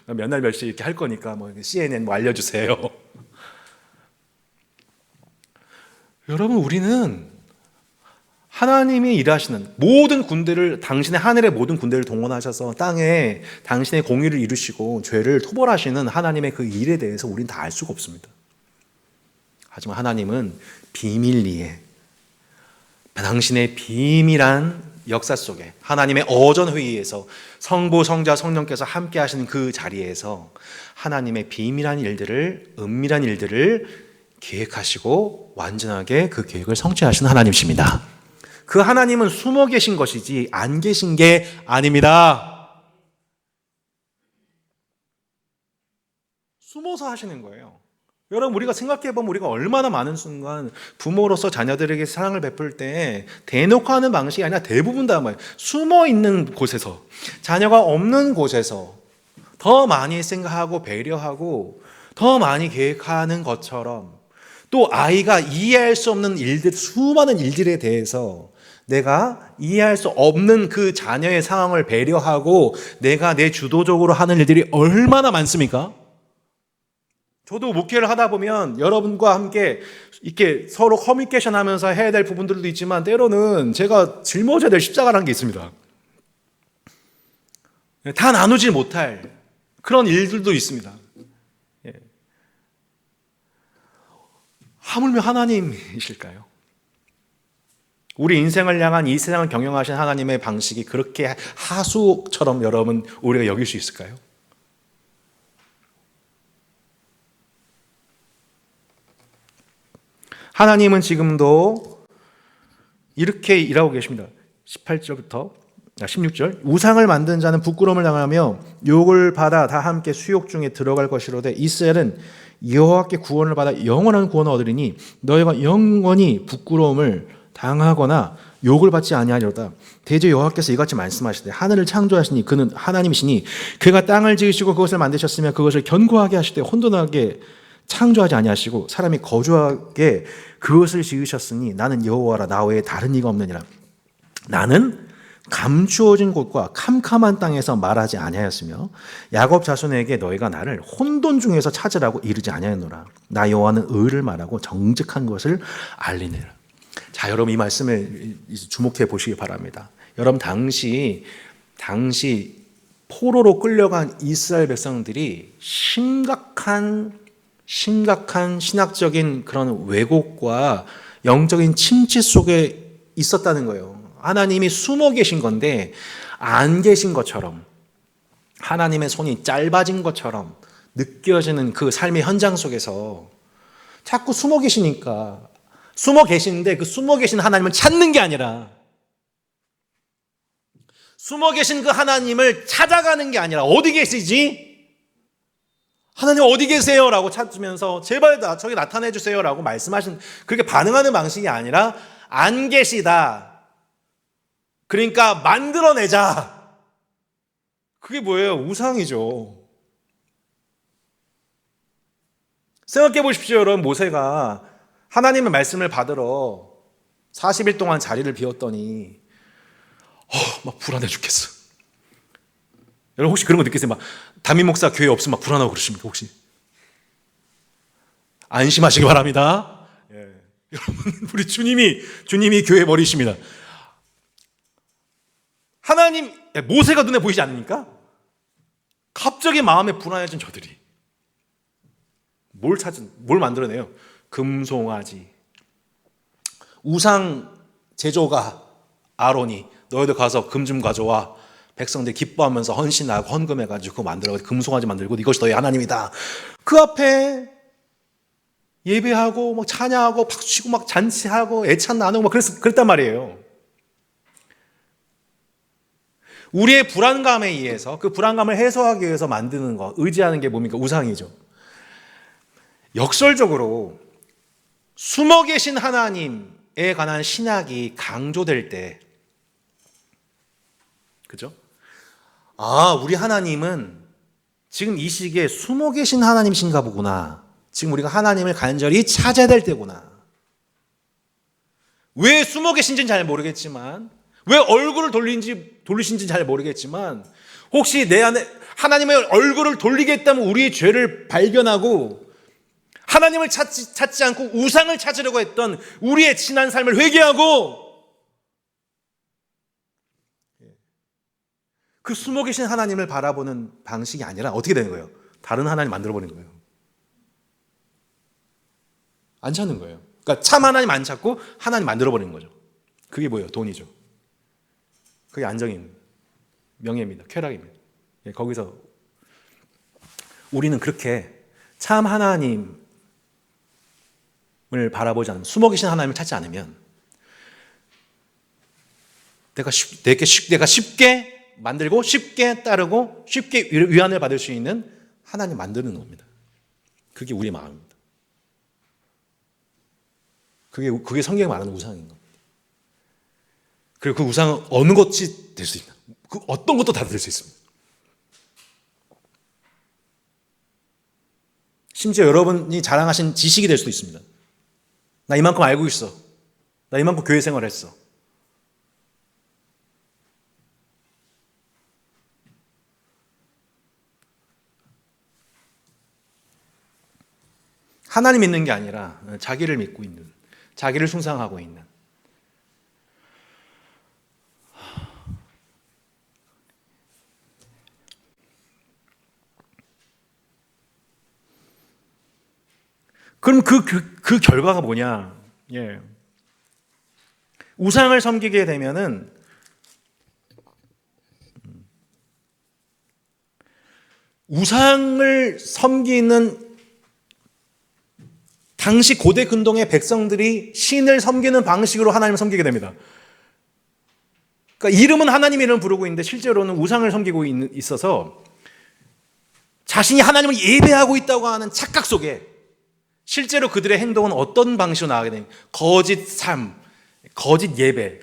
나 몇 날 며칠 이렇게 할 거니까 뭐 CNN 뭐 알려주세요. 여러분, 우리는 하나님이 일하시는 모든 군대를, 당신의 하늘의 모든 군대를 동원하셔서 땅에 당신의 공의를 이루시고 죄를 토벌하시는 하나님의 그 일에 대해서 우리는 다 알 수가 없습니다. 하지만 하나님은 비밀리에 당신의 비밀한 역사 속에 하나님의 어전회의에서 성부, 성자, 성령께서 함께 하시는 그 자리에서 하나님의 비밀한 일들을, 은밀한 일들을 계획하시고 완전하게 그 계획을 성취하시는 하나님이십니다. 그 하나님은 숨어 계신 것이지 안 계신 게 아닙니다. 숨어서 하시는 거예요. 여러분, 우리가 생각해보면 우리가 얼마나 많은 순간 부모로서 자녀들에게 사랑을 베풀 때 대놓고 하는 방식이 아니라 대부분 다 숨어 있는 곳에서, 자녀가 없는 곳에서 더 많이 생각하고 배려하고 더 많이 계획하는 것처럼, 또 아이가 이해할 수 없는 일들, 수많은 일들에 대해서 내가 이해할 수 없는 그 자녀의 상황을 배려하고 내가 내 주도적으로 하는 일들이 얼마나 많습니까? 저도 목회를 하다 보면 여러분과 함께 이렇게 서로 커뮤니케이션 하면서 해야 될 부분들도 있지만 때로는 제가 짊어져야 될 십자가라는 게 있습니다. 다 나누지 못할 그런 일들도 있습니다. 하물며 하나님이실까요? 우리 인생을 향한 이 세상을 경영하신 하나님의 방식이 그렇게 하수처럼 여러분 우리가 여길 수 있을까요? 하나님은 지금도 이렇게 일하고 계십니다. 18절부터 16절, 우상을 만든 자는 부끄러움을 당하며 욕을 받아 다 함께 수욕 중에 들어갈 것이로되 이스라엘은 여호와께 구원을 받아 영원한 구원을 얻으리니 너희가 영원히 부끄러움을 당하거나 욕을 받지 아니하리로다. 대저 여호와께서 이같이 말씀하시되 하늘을 창조하시니 그는 하나님이시니 그가 땅을 지으시고 그것을 만드셨으며 그것을 견고하게 하시되 혼돈하게 창조하지 아니하시고 사람이 거주하게 그것을 지으셨으니 나는 여호와라 나 외에 다른 이가 없느니라. 나는 감추어진 곳과 캄캄한 땅에서 말하지 아니하였으며 야곱 자손에게 너희가 나를 혼돈 중에서 찾으라고 이르지 아니하였노라. 나 여호와는 의를 말하고 정직한 것을 알리니라. 자, 여러분 이 말씀을 주목해 보시기 바랍니다. 여러분 당시 포로로 끌려간 이스라엘 백성들이 심각한 신학적인 그런 왜곡과 영적인 침체 속에 있었다는 거예요. 하나님이 숨어 계신 건데 안 계신 것처럼, 하나님의 손이 짧아진 것처럼 느껴지는 그 삶의 현장 속에서 자꾸 숨어 계시니까, 숨어 계시는데 그 숨어 계신 하나님을 찾는 게 아니라, 숨어 계신 그 하나님을 찾아가는 게 아니라 어디 계시지? 하나님 어디 계세요? 라고 찾으면서 제발 저기 나타내 주세요 라고 말씀하신, 그렇게 반응하는 방식이 아니라 안 계시다, 그러니까 만들어내자. 그게 뭐예요? 우상이죠. 생각해 보십시오. 여러분, 모세가 하나님의 말씀을 받으러 40일 동안 자리를 비웠더니 막 불안해 죽겠어. 여러분 혹시 그런 거 느끼세요? 막 담임 목사 교회 없으면 막 불안하고 그러십니까? 혹시? 안심하시기 바랍니다. 여러분, 우리 주님이 교회 머리십니다. 하나님 모세가 눈에 보이지 않습니까? 갑자기 마음에 불안해진 저들이 뭘 만들어내요? 금송아지. 우상 제조가 아론이 너희들 가서 금 좀 가져와. 백성들이 기뻐하면서 헌신하고 헌금해가지고 그거 만들어 금송아지 만들고 이것이 너희 하나님이다. 그 앞에 예배하고 막 찬양하고 박수치고 막 잔치하고 애찬 나누고 막 그랬단 말이에요. 우리의 불안감에 의해서 그 불안감을 해소하기 위해서 만드는 거, 의지하는 게 뭡니까? 우상이죠. 역설적으로 숨어 계신 하나님에 관한 신학이 강조될 때, 그죠? 우리 하나님은 지금 이 시기에 숨어 계신 하나님이신가 보구나. 지금 우리가 하나님을 간절히 찾아야 될 때구나. 왜 숨어 계신지는 잘 모르겠지만, 왜 얼굴을 돌리신지는 잘 모르겠지만, 혹시 내 안에 하나님의 얼굴을 돌리겠다면 우리의 죄를 발견하고 하나님을 찾지 않고 우상을 찾으려고 했던 우리의 지난 삶을 회개하고 그 숨어 계신 하나님을 바라보는 방식이 아니라 어떻게 되는 거예요? 다른 하나님 만들어버리는 거예요. 안 찾는 거예요. 그러니까 참 하나님 안 찾고 하나님 만들어버리는 거죠. 그게 뭐예요? 돈이죠. 그게 안정입니다. 명예입니다. 쾌락입니다. 거기서 우리는 그렇게 참 하나님을 바라보지 않으면, 숨어 계신 하나님을 찾지 않으면 내가 쉽게 만들고 쉽게 따르고 쉽게 위안을 받을 수 있는 하나님 만드는 겁니다. 그게 우리의 마음입니다. 그게 성경에 말하는 우상인 겁니다. 그리고 그 우상은 어느 것이 될 수 있다. 그 어떤 것도 다 될 수 있습니다. 심지어 여러분이 자랑하신 지식이 될 수도 있습니다. 나 이만큼 알고 있어. 나 이만큼 교회 생활했어. 하나님 믿는 게 아니라 자기를 믿고 있는, 자기를 숭상하고 있는. 그럼 그 결과가 뭐냐? 우상을 섬기게 되면은 우상을 섬기는 당시 고대 근동의 백성들이 신을 섬기는 방식으로 하나님을 섬기게 됩니다. 그러니까 이름은 하나님 이름을 부르고 있는데 실제로는 우상을 섬기고 있어서 자신이 하나님을 예배하고 있다고 하는 착각 속에 실제로 그들의 행동은 어떤 방식으로 나가게 되냐? 거짓 삶, 거짓 예배가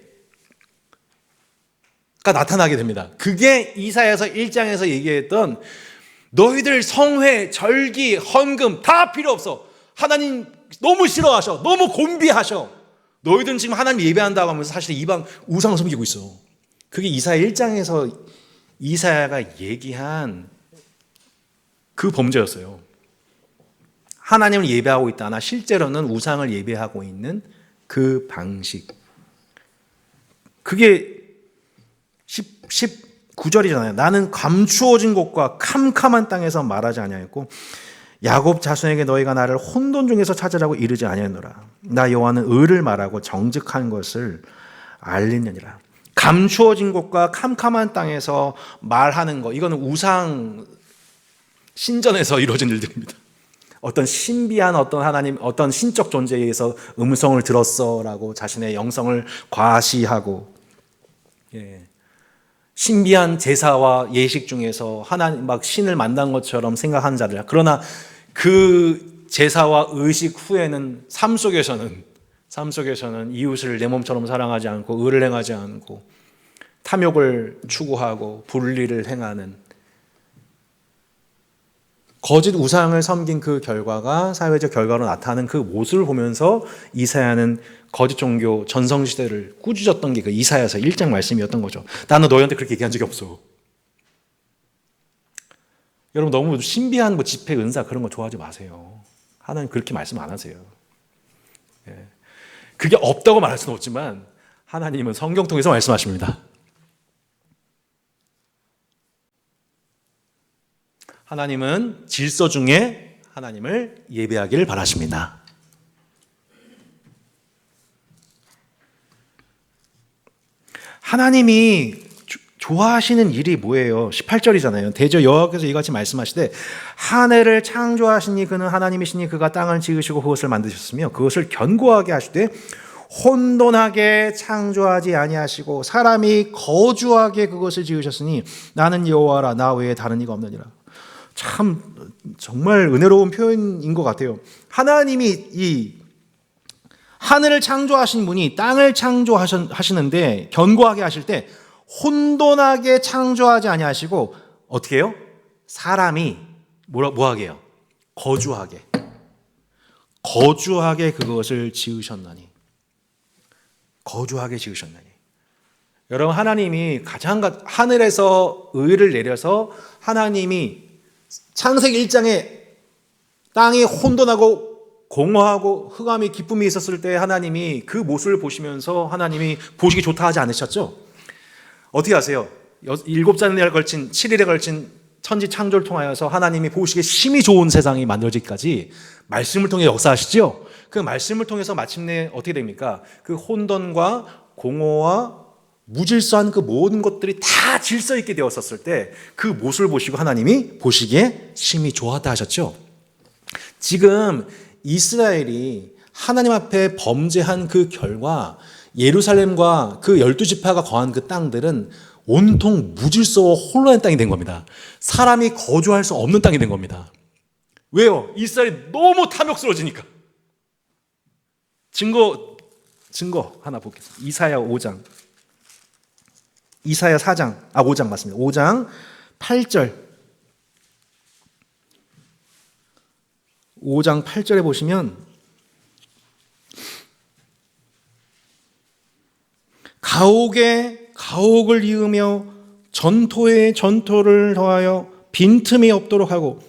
나타나게 됩니다. 그게 이사야서 1장에서 얘기했던 너희들 성회, 절기, 헌금 다 필요 없어. 하나님 너무 싫어하셔. 너무 곤비하셔. 너희들은 지금 하나님 예배한다고 하면서 사실 이방 우상을 섬기고 있어. 그게 이사야 1장에서 이사야가 얘기한 그 범죄였어요. 하나님을 예배하고 있다나 실제로는 우상을 예배하고 있는 그 방식. 그게 19절이잖아요. 나는 감추어진 곳과 캄캄한 땅에서 말하지 아니하였고 야곱 자손에게 너희가 나를 혼돈 중에서 찾으라고 이르지 아니하노라. 나 여호와는 의를 말하고 정직한 것을 알리느니라. 감추어진 곳과 캄캄한 땅에서 말하는 것, 이거는 우상 신전에서 이루어진 일들입니다. 어떤 신비한 어떤 하나님, 어떤 신적 존재에 의해서 음성을 들었어라고 자신의 영성을 과시하고, 신비한 제사와 예식 중에서 하나님 막 신을 만난 것처럼 생각하는 자들. 그러나 그 제사와 의식 후에는 삶 속에서는 이웃을 내 몸처럼 사랑하지 않고 의를 행하지 않고 탐욕을 추구하고 불의를 행하는 거짓 우상을 섬긴 그 결과가 사회적 결과로 나타나는 그 모습을 보면서 이사야는 거짓 종교 전성시대를 꾸짖었던 게 그 이사야서 1장 말씀이었던 거죠. 나는 너희한테 그렇게 얘기한 적이 없어. 여러분 너무 신비한 뭐 집회 은사 그런 거 좋아하지 마세요. 하나님 그렇게 말씀 안 하세요. 그게 없다고 말할 수는 없지만 하나님은 성경 통해서 말씀하십니다. 하나님은 질서 중에 하나님을 예배하기를 바라십니다. 하나님이 좋아하시는 일이 뭐예요? 18절이잖아요. 대저 여호와께서 이같이 말씀하시되 하늘을 창조하시니 그는 하나님이시니 그가 땅을 지으시고 그것을 만드셨으며 그것을 견고하게 하시되 혼돈하게 창조하지 아니하시고 사람이 거주하게 그것을 지으셨으니 나는 여호와라 나 외에 다른 이가 없느니라. 참 정말 은혜로운 표현인 것 같아요. 하나님이 이 하늘을 창조하신 분이 땅을 창조하시는데 견고하게 하실 때 혼돈하게 창조하지 아니하시고 어떻게 해요? 사람이 뭐하게 해요? 거주하게 그것을 지으셨나니. 거주하게 지으셨나니. 여러분, 하나님이 하늘에서 의를 내려서 하나님이 창세기 1장에 땅이 혼돈하고 공허하고 흑암이 기쁨이 있었을 때 하나님이 그 모습을 보시면서 하나님이 보시기 좋다 하지 않으셨죠? 어떻게 아세요? 7일에 걸친 천지 창조를 통하여서 하나님이 보시기에 심히 좋은 세상이 만들어지기까지 말씀을 통해 역사하시죠? 그 말씀을 통해서 마침내 어떻게 됩니까? 그 혼돈과 공허와 무질서한 그 모든 것들이 다 질서 있게 되었었을 때 그 모습을 보시고 하나님이 보시기에 심히 좋았다 하셨죠? 지금 이스라엘이 하나님 앞에 범죄한 그 결과 예루살렘과 그 12지파가 거한 그 땅들은 온통 무질서와 혼란의 땅이 된 겁니다. 사람이 거주할 수 없는 땅이 된 겁니다. 왜요? 이스라엘이 너무 탐욕스러워지니까. 증거 하나 보겠습니다. 이사야 5장. 이사야 5장 맞습니다. 5장 8절. 5장 8절에 보시면 가옥에 가옥을 이으며 전토에 전토를 더하여 빈틈이 없도록 하고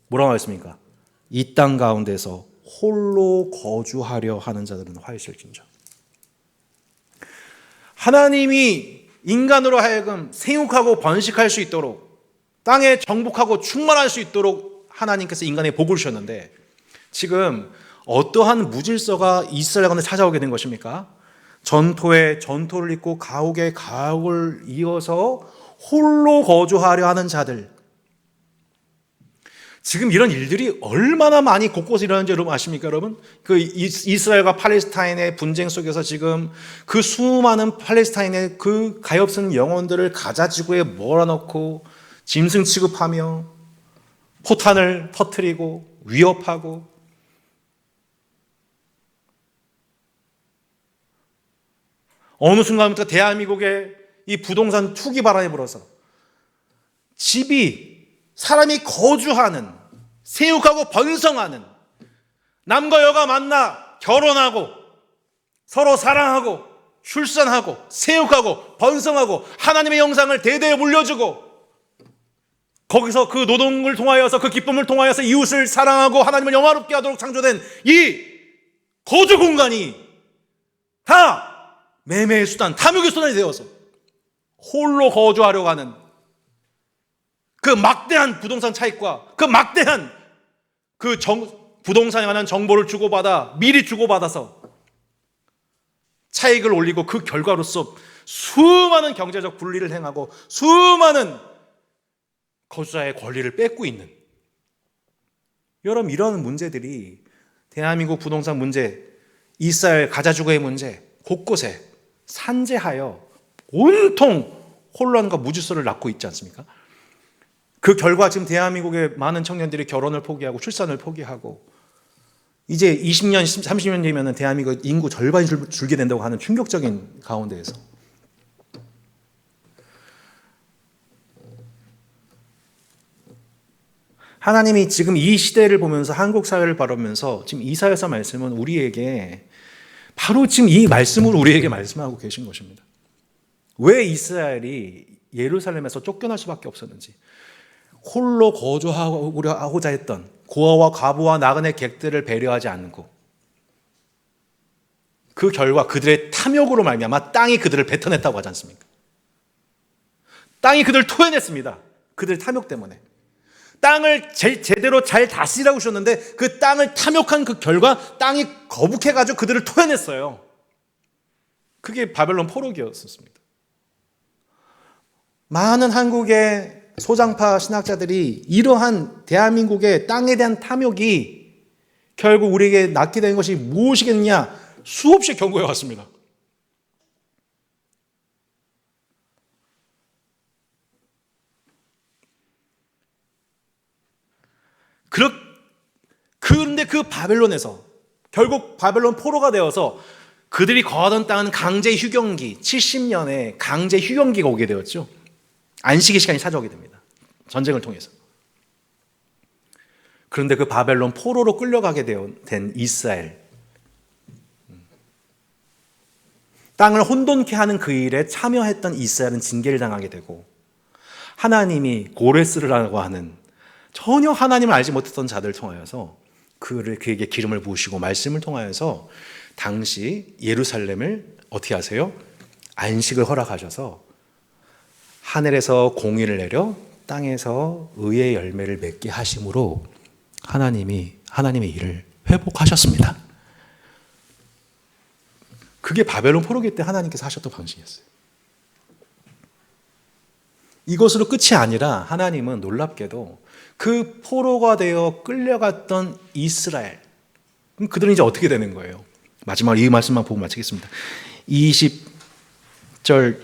뭐라고 하였습니까? 이 땅 가운데서 홀로 거주하려 하는 자들은 화이실진저. 하나님이 인간으로 하여금 생육하고 번식할 수 있도록 땅에 정복하고 충만할 수 있도록 하나님께서 인간의 복을 주셨는데 지금 어떠한 무질서가 이스라엘 가운데 찾아오게 된 것입니까? 전토에 전토를 잇고 가옥에 가옥을 이어서 홀로 거주하려 하는 자들. 지금 이런 일들이 얼마나 많이 곳곳에 일어나는지 여러분 아십니까, 여러분? 그 이스라엘과 팔레스타인의 분쟁 속에서 지금 그 수많은 팔레스타인의 그 가엾은 영혼들을 가자 지구에 몰아넣고 짐승 취급하며 포탄을 터뜨리고 위협하고 어느 순간부터 대한민국의 이 부동산 투기 바람이 불어서 집이 사람이 거주하는 생육하고 번성하는 남과 여가 만나 결혼하고 서로 사랑하고 출산하고 생육하고 번성하고 하나님의 영상을 대대에 물려주고 거기서 그 노동을 통하여서 그 기쁨을 통하여서 이웃을 사랑하고 하나님을 영화롭게 하도록 창조된 이 거주 공간이 다 매매의 수단, 탐욕의 수단이 되어서 홀로 거주하려고 하는 그 막대한 부동산 차익과 그 막대한 그 부동산에 관한 정보를 주고받아 미리 주고받아서 차익을 올리고 그 결과로서 수많은 경제적 분리를 행하고 수많은 거주자의 권리를 뺏고 있는 여러분 이런 문제들이 대한민국 부동산 문제, 이스라엘 가자지구의 문제 곳곳에 산재하여 온통 혼란과 무질서를 낳고 있지 않습니까? 그 결과 지금 대한민국의 많은 청년들이 결혼을 포기하고 출산을 포기하고 이제 20년, 30년 되면 대한민국 인구 절반이 줄게 된다고 하는 충격적인 가운데에서 하나님이 지금 이 시대를 보면서 한국 사회를 바라보면서 지금 이사야서 말씀은 우리에게 바로 지금 이 말씀으로 우리에게 말씀하고 계신 것입니다. 왜 이스라엘이 예루살렘에서 쫓겨날 수밖에 없었는지 홀로 거주하고자 했던 고아와 과부와 나그네 객들을 배려하지 않고 그 결과 그들의 탐욕으로 말미암아 땅이 그들을 뱉어냈다고 하지 않습니까? 땅이 그들을 토해냈습니다. 그들의 탐욕 때문에. 땅을 제대로 잘 다스리라고 주셨는데 그 땅을 탐욕한 그 결과 땅이 거북해가지고 그들을 토해냈어요. 그게 바벨론 포로기였습니다. 많은 한국의 소장파 신학자들이 이러한 대한민국의 땅에 대한 탐욕이 결국 우리에게 낳게 된 것이 무엇이겠느냐 수없이 경고해 왔습니다. 그런데 그 바벨론에서 결국 바벨론 포로가 되어서 그들이 거하던 땅은 강제 휴경기 70년에 강제 휴경기가 오게 되었죠. 안식의 시간이 찾아오게 됩니다. 전쟁을 통해서. 그런데 그 바벨론 포로로 끌려가게 된 이스라엘, 땅을 혼돈케 하는 그 일에 참여했던 이스라엘은 징계를 당하게 되고 하나님이 고레스라고 하는 전혀 하나님을 알지 못했던 자들을 통하여서 그에게 기름을 부으시고 말씀을 통하여서 당시 예루살렘을 어떻게 하세요? 안식을 허락하셔서 하늘에서 공의를 내려 땅에서 의의 열매를 맺게 하심으로 하나님의 일을 회복하셨습니다. 그게 바벨론 포로기 때 하나님께서 하셨던 방식이었어요. 이것으로 끝이 아니라 하나님은 놀랍게도 그 포로가 되어 끌려갔던 이스라엘, 그럼 그들은 이제 어떻게 되는 거예요? 마지막 이 말씀만 보고 마치겠습니다. 20절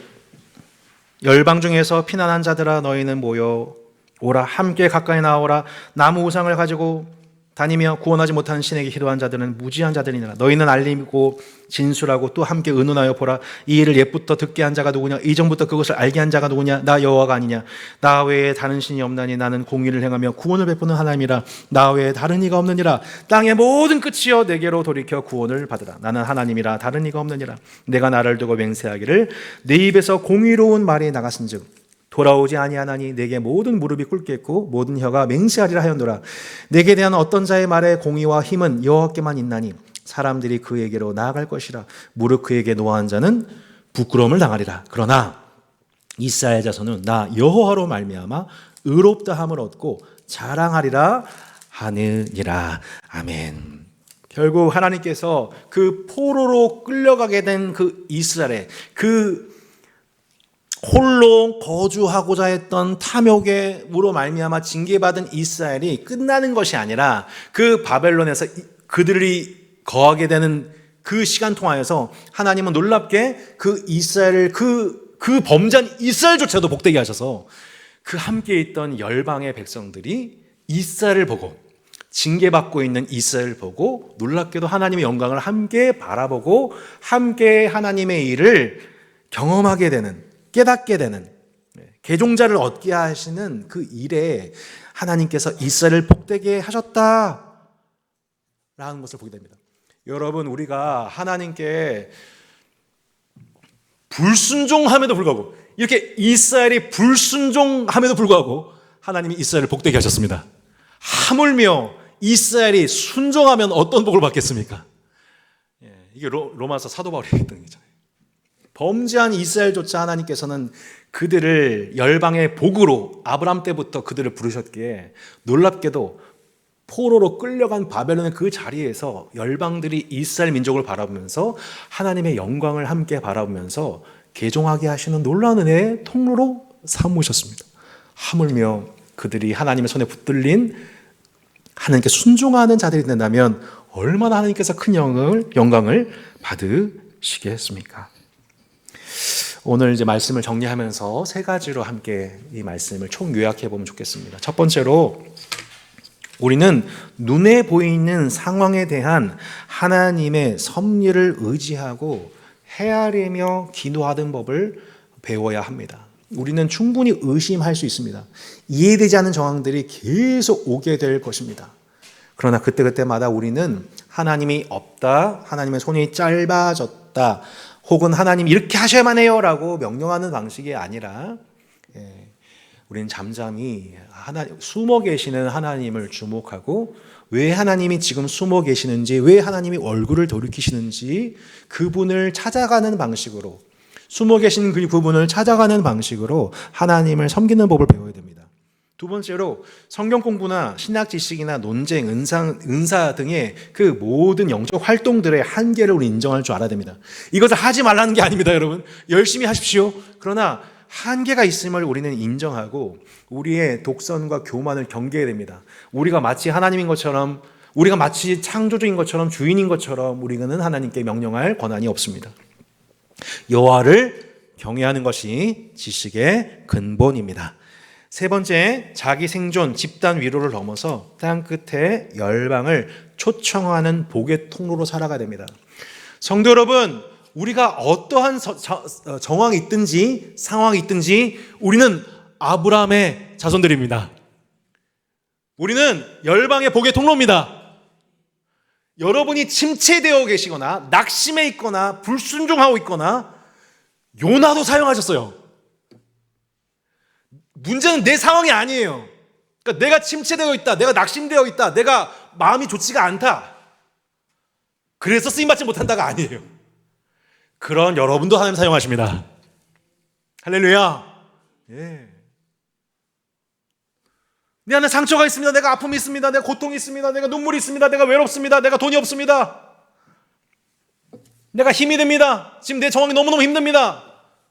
열방 중에서 피난한 자들아 너희는 모여 오라 함께 가까이 나오라 나무 우상을 가지고 다니며 구원하지 못하는 신에게 기도한 자들은 무지한 자들이니라. 너희는 알리고 진술하고 또 함께 의논하여 보라. 이 일을 옛부터 듣게 한 자가 누구냐? 이전부터 그것을 알게 한 자가 누구냐? 나 여호와가 아니냐? 나 외에 다른 신이 없나니 나는 공의를 행하며 구원을 베푸는 하나님이라. 나 외에 다른 이가 없느니라. 땅의 모든 끝이여 내게로 돌이켜 구원을 받으라. 나는 하나님이라 다른 이가 없느니라. 내가 나를 두고 맹세하기를 내 입에서 공의로운 말이 나갔은즉 돌아오지 아니하나니 내게 모든 무릎이 꿇겠고 모든 혀가 맹세하리라 하였노라. 내게 대한 어떤 자의 말에 공의와 힘은 여호와께만 있나니 사람들이 그에게로 나아갈 것이라. 무릇 그에게 노한 자는 부끄러움을 당하리라. 그러나 이스라엘 자손은 나 여호와로 말미암아 의롭다함을 얻고 자랑하리라 하느니라. 아멘. 결국 하나님께서 그 포로로 끌려가게 된 그 이스라엘의 그 홀로 거주하고자 했던 탐욕으로 말미암아 징계받은 이스라엘이 끝나는 것이 아니라 그 바벨론에서 그들이 거하게 되는 그 시간 통하여서 하나님은 놀랍게 그 이스라엘을 그 범죄한 이스라엘조차도 복되게 하셔서 그 함께 있던 열방의 백성들이 이스라엘을 보고 징계받고 있는 이스라엘을 보고 놀랍게도 하나님의 영광을 함께 바라보고 함께 하나님의 일을 경험하게 되는 깨닫게 되는 개종자를 얻게 하시는 그 일에 하나님께서 이스라엘을 복되게 하셨다라는 것을 보게 됩니다. 여러분 우리가 하나님께 불순종함에도 불구하고 이렇게 이스라엘이 불순종함에도 불구하고 하나님이 이스라엘을 복되게 하셨습니다. 하물며 이스라엘이 순종하면 어떤 복을 받겠습니까? 이게 로마서 사도 바울이 했던 얘기잖아요. 범죄한 이스라엘조차 하나님께서는 그들을 열방의 복으로 아브라함 때부터 그들을 부르셨기에 놀랍게도 포로로 끌려간 바벨론의 그 자리에서 열방들이 이스라엘 민족을 바라보면서 하나님의 영광을 함께 바라보면서 개종하게 하시는 놀라운 은혜의 통로로 삼으셨습니다. 하물며 그들이 하나님의 손에 붙들린 하나님께 순종하는 자들이 된다면 얼마나 하나님께서 큰 영광을 받으시겠습니까? 오늘 이제 말씀을 정리하면서 세 가지로 함께 이 말씀을 총 요약해 보면 좋겠습니다. 첫 번째로 우리는 눈에 보이는 상황에 대한 하나님의 섭리를 의지하고 헤아리며 기도하는 법을 배워야 합니다. 우리는 충분히 의심할 수 있습니다. 이해되지 않는 정황들이 계속 오게 될 것입니다. 그러나 그때그때마다 우리는 하나님이 없다, 하나님의 손이 짧아졌다, 혹은 하나님 이렇게 하셔야만 해요 라고 명령하는 방식이 아니라 우리는 잠잠히 숨어 계시는 하나님을 주목하고 왜 하나님이 지금 숨어 계시는지, 왜 하나님이 얼굴을 돌이키시는지 그분을 찾아가는 방식으로, 숨어 계신 그 부분을 찾아가는 방식으로 하나님을 섬기는 법을 배워야 됩니다. 두 번째로 성경 공부나 신학 지식이나 논쟁, 은사 등의 그 모든 영적 활동들의 한계를 우리 인정할 줄 알아야 됩니다. 이것을 하지 말라는 게 아닙니다, 여러분. 열심히 하십시오. 그러나 한계가 있음을 우리는 인정하고 우리의 독선과 교만을 경계해야 됩니다. 우리가 마치 하나님인 것처럼, 우리가 마치 창조주인 것처럼, 주인인 것처럼 우리는 하나님께 명령할 권한이 없습니다. 여호와를 경외하는 것이 지식의 근본입니다. 세 번째, 자기 생존, 집단 위로를 넘어서 땅 끝에 열방을 초청하는 복의 통로로 살아가야 됩니다. 성도 여러분, 우리가 어떠한 정황이 있든지 상황이 있든지 우리는 아브라함의 자손들입니다. 우리는 열방의 복의 통로입니다. 여러분이 침체되어 계시거나 낙심해 있거나 불순종하고 있거나 요나도 사용하셨어요. 문제는 내 상황이 아니에요. 그러니까 내가 침체되어 있다, 내가 낙심되어 있다, 내가 마음이 좋지가 않다, 그래서 쓰임받지 못한다가 아니에요. 그런 여러분도 하나님 사용하십니다. 할렐루야. 예. 내 안에 상처가 있습니다. 내가 아픔이 있습니다. 내가 고통이 있습니다. 내가 눈물이 있습니다. 내가 외롭습니다. 내가 돈이 없습니다. 내가 힘이 듭니다. 지금 내 정황이 너무너무 힘듭니다.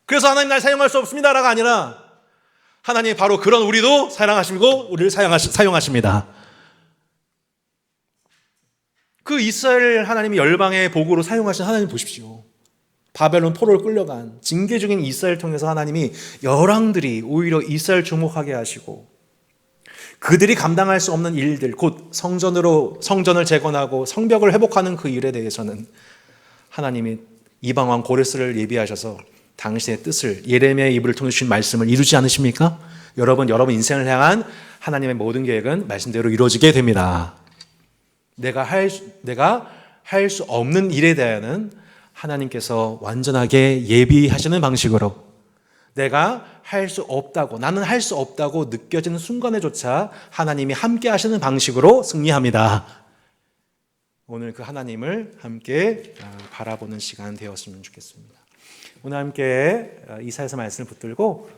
그래서 하나님 날 사용할 수 없습니다 라가 아니라 하나님이 바로 그런 우리도 사랑하시고 우리를 사용하십니다. 그 이스라엘 하나님이 열방의 복으로 사용하신 하나님 보십시오. 바벨론 포로를 끌려간 징계 중인 이스라엘 통해서 하나님이 열왕들이 오히려 이스라엘 주목하게 하시고 그들이 감당할 수 없는 일들, 곧 성전을 재건하고 성벽을 회복하는 그 일에 대해서는 하나님이 이방왕 고레스를 예비하셔서 당신의 뜻을 예레미야의 입을 통해 주신 말씀을 이루지 않으십니까? 여러분 인생을 향한 하나님의 모든 계획은 말씀대로 이루어지게 됩니다. 내가 할 수 없는 일에 대해서는 하나님께서 완전하게 예비하시는 방식으로 내가 할 수 없다고, 나는 할 수 없다고 느껴지는 순간에조차 하나님이 함께 하시는 방식으로 승리합니다. 오늘 그 하나님을 함께 바라보는 시간 되었으면 좋겠습니다. 오늘 함께 이사야서 말씀을 붙들고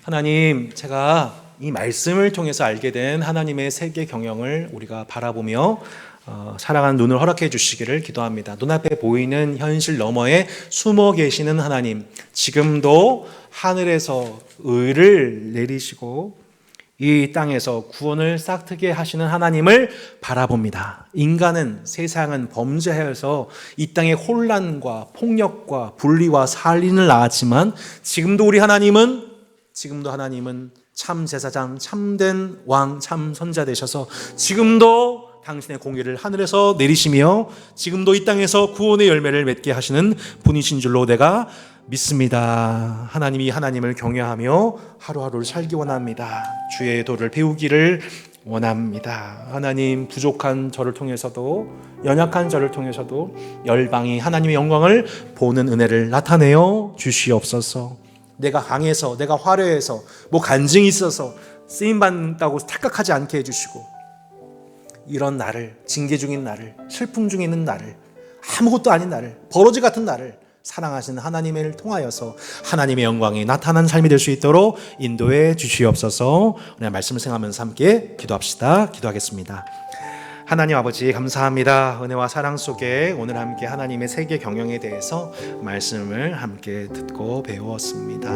하나님, 제가 이 말씀을 통해서 알게 된 하나님의 세계 경영을 우리가 바라보며 사랑하는 눈을 허락해 주시기를 기도합니다. 눈앞에 보이는 현실 너머에 숨어 계시는 하나님, 지금도 하늘에서 의를 내리시고 이 땅에서 구원을 싹트게 하시는 하나님을 바라봅니다. 인간은, 세상은 범죄하여서 이 땅에 혼란과 폭력과 분리와 살인을 낳았지만 지금도 하나님은 참 제사장, 참된 왕, 참 선자 되셔서 지금도 당신의 공의를 하늘에서 내리시며 지금도 이 땅에서 구원의 열매를 맺게 하시는 분이신 줄로 내가 믿습니다. 하나님이 하나님을 경외하며 하루하루를 살기 원합니다. 주의 도를 배우기를 원합니다. 하나님, 부족한 저를 통해서도, 연약한 저를 통해서도 열방이 하나님의 영광을 보는 은혜를 나타내어 주시옵소서. 내가 강해서, 내가 화려해서, 간증이 있어서 쓰임받는다고 착각하지 않게 해주시고, 이런 나를, 징계 중인 나를, 슬픔 중에 있는 나를, 아무것도 아닌 나를, 버러지 같은 나를 사랑하시는 하나님을 통하여서 하나님의 영광이 나타난 삶이 될 수 있도록 인도해 주시옵소서. 오늘 말씀을 생각하면서 함께 기도하겠습니다. 하나님 아버지, 감사합니다. 은혜와 사랑 속에 오늘 함께 하나님의 세계 경영에 대해서 말씀을 함께 듣고 배웠습니다.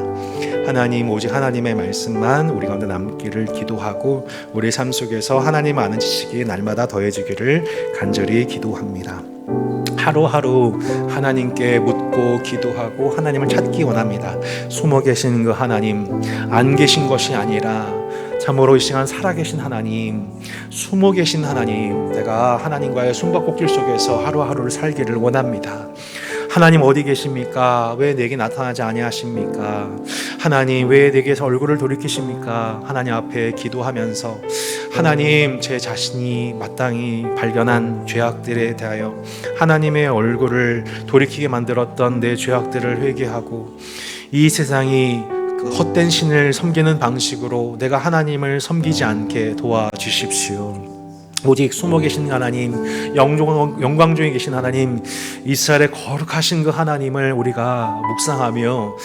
하나님, 오직 하나님의 말씀만 우리 가운데 남기를 기도하고 우리 삶 속에서 하나님 아는 지식이 날마다 더해지기를 간절히 기도합니다. 하루하루 하나님께 묻고 기도하고 하나님을 찾기 원합니다. 숨어 계신 그 하나님, 안 계신 것이 아니라 참으로 이 시간 살아계신 하나님, 숨어 계신 하나님, 내가 하나님과의 숨바꼭질 속에서 하루하루를 살기를 원합니다. 하나님 어디 계십니까? 왜 내게 나타나지 아니하십니까? 하나님 왜 내게서 얼굴을 돌이키십니까? 하나님 앞에 기도하면서 하나님, 제 자신이 마땅히 발견한 죄악들에 대하여 하나님의 얼굴을 돌이키게 만들었던 내 죄악들을 회개하고 이 세상이 그 헛된 신을 섬기는 방식으로 내가 하나님을 섬기지 않게 도와주십시오. 오직 숨어 계신 하나님, 영광 중에 계신 하나님, 이스라엘의 거룩하신 그 하나님을 우리가 묵상하며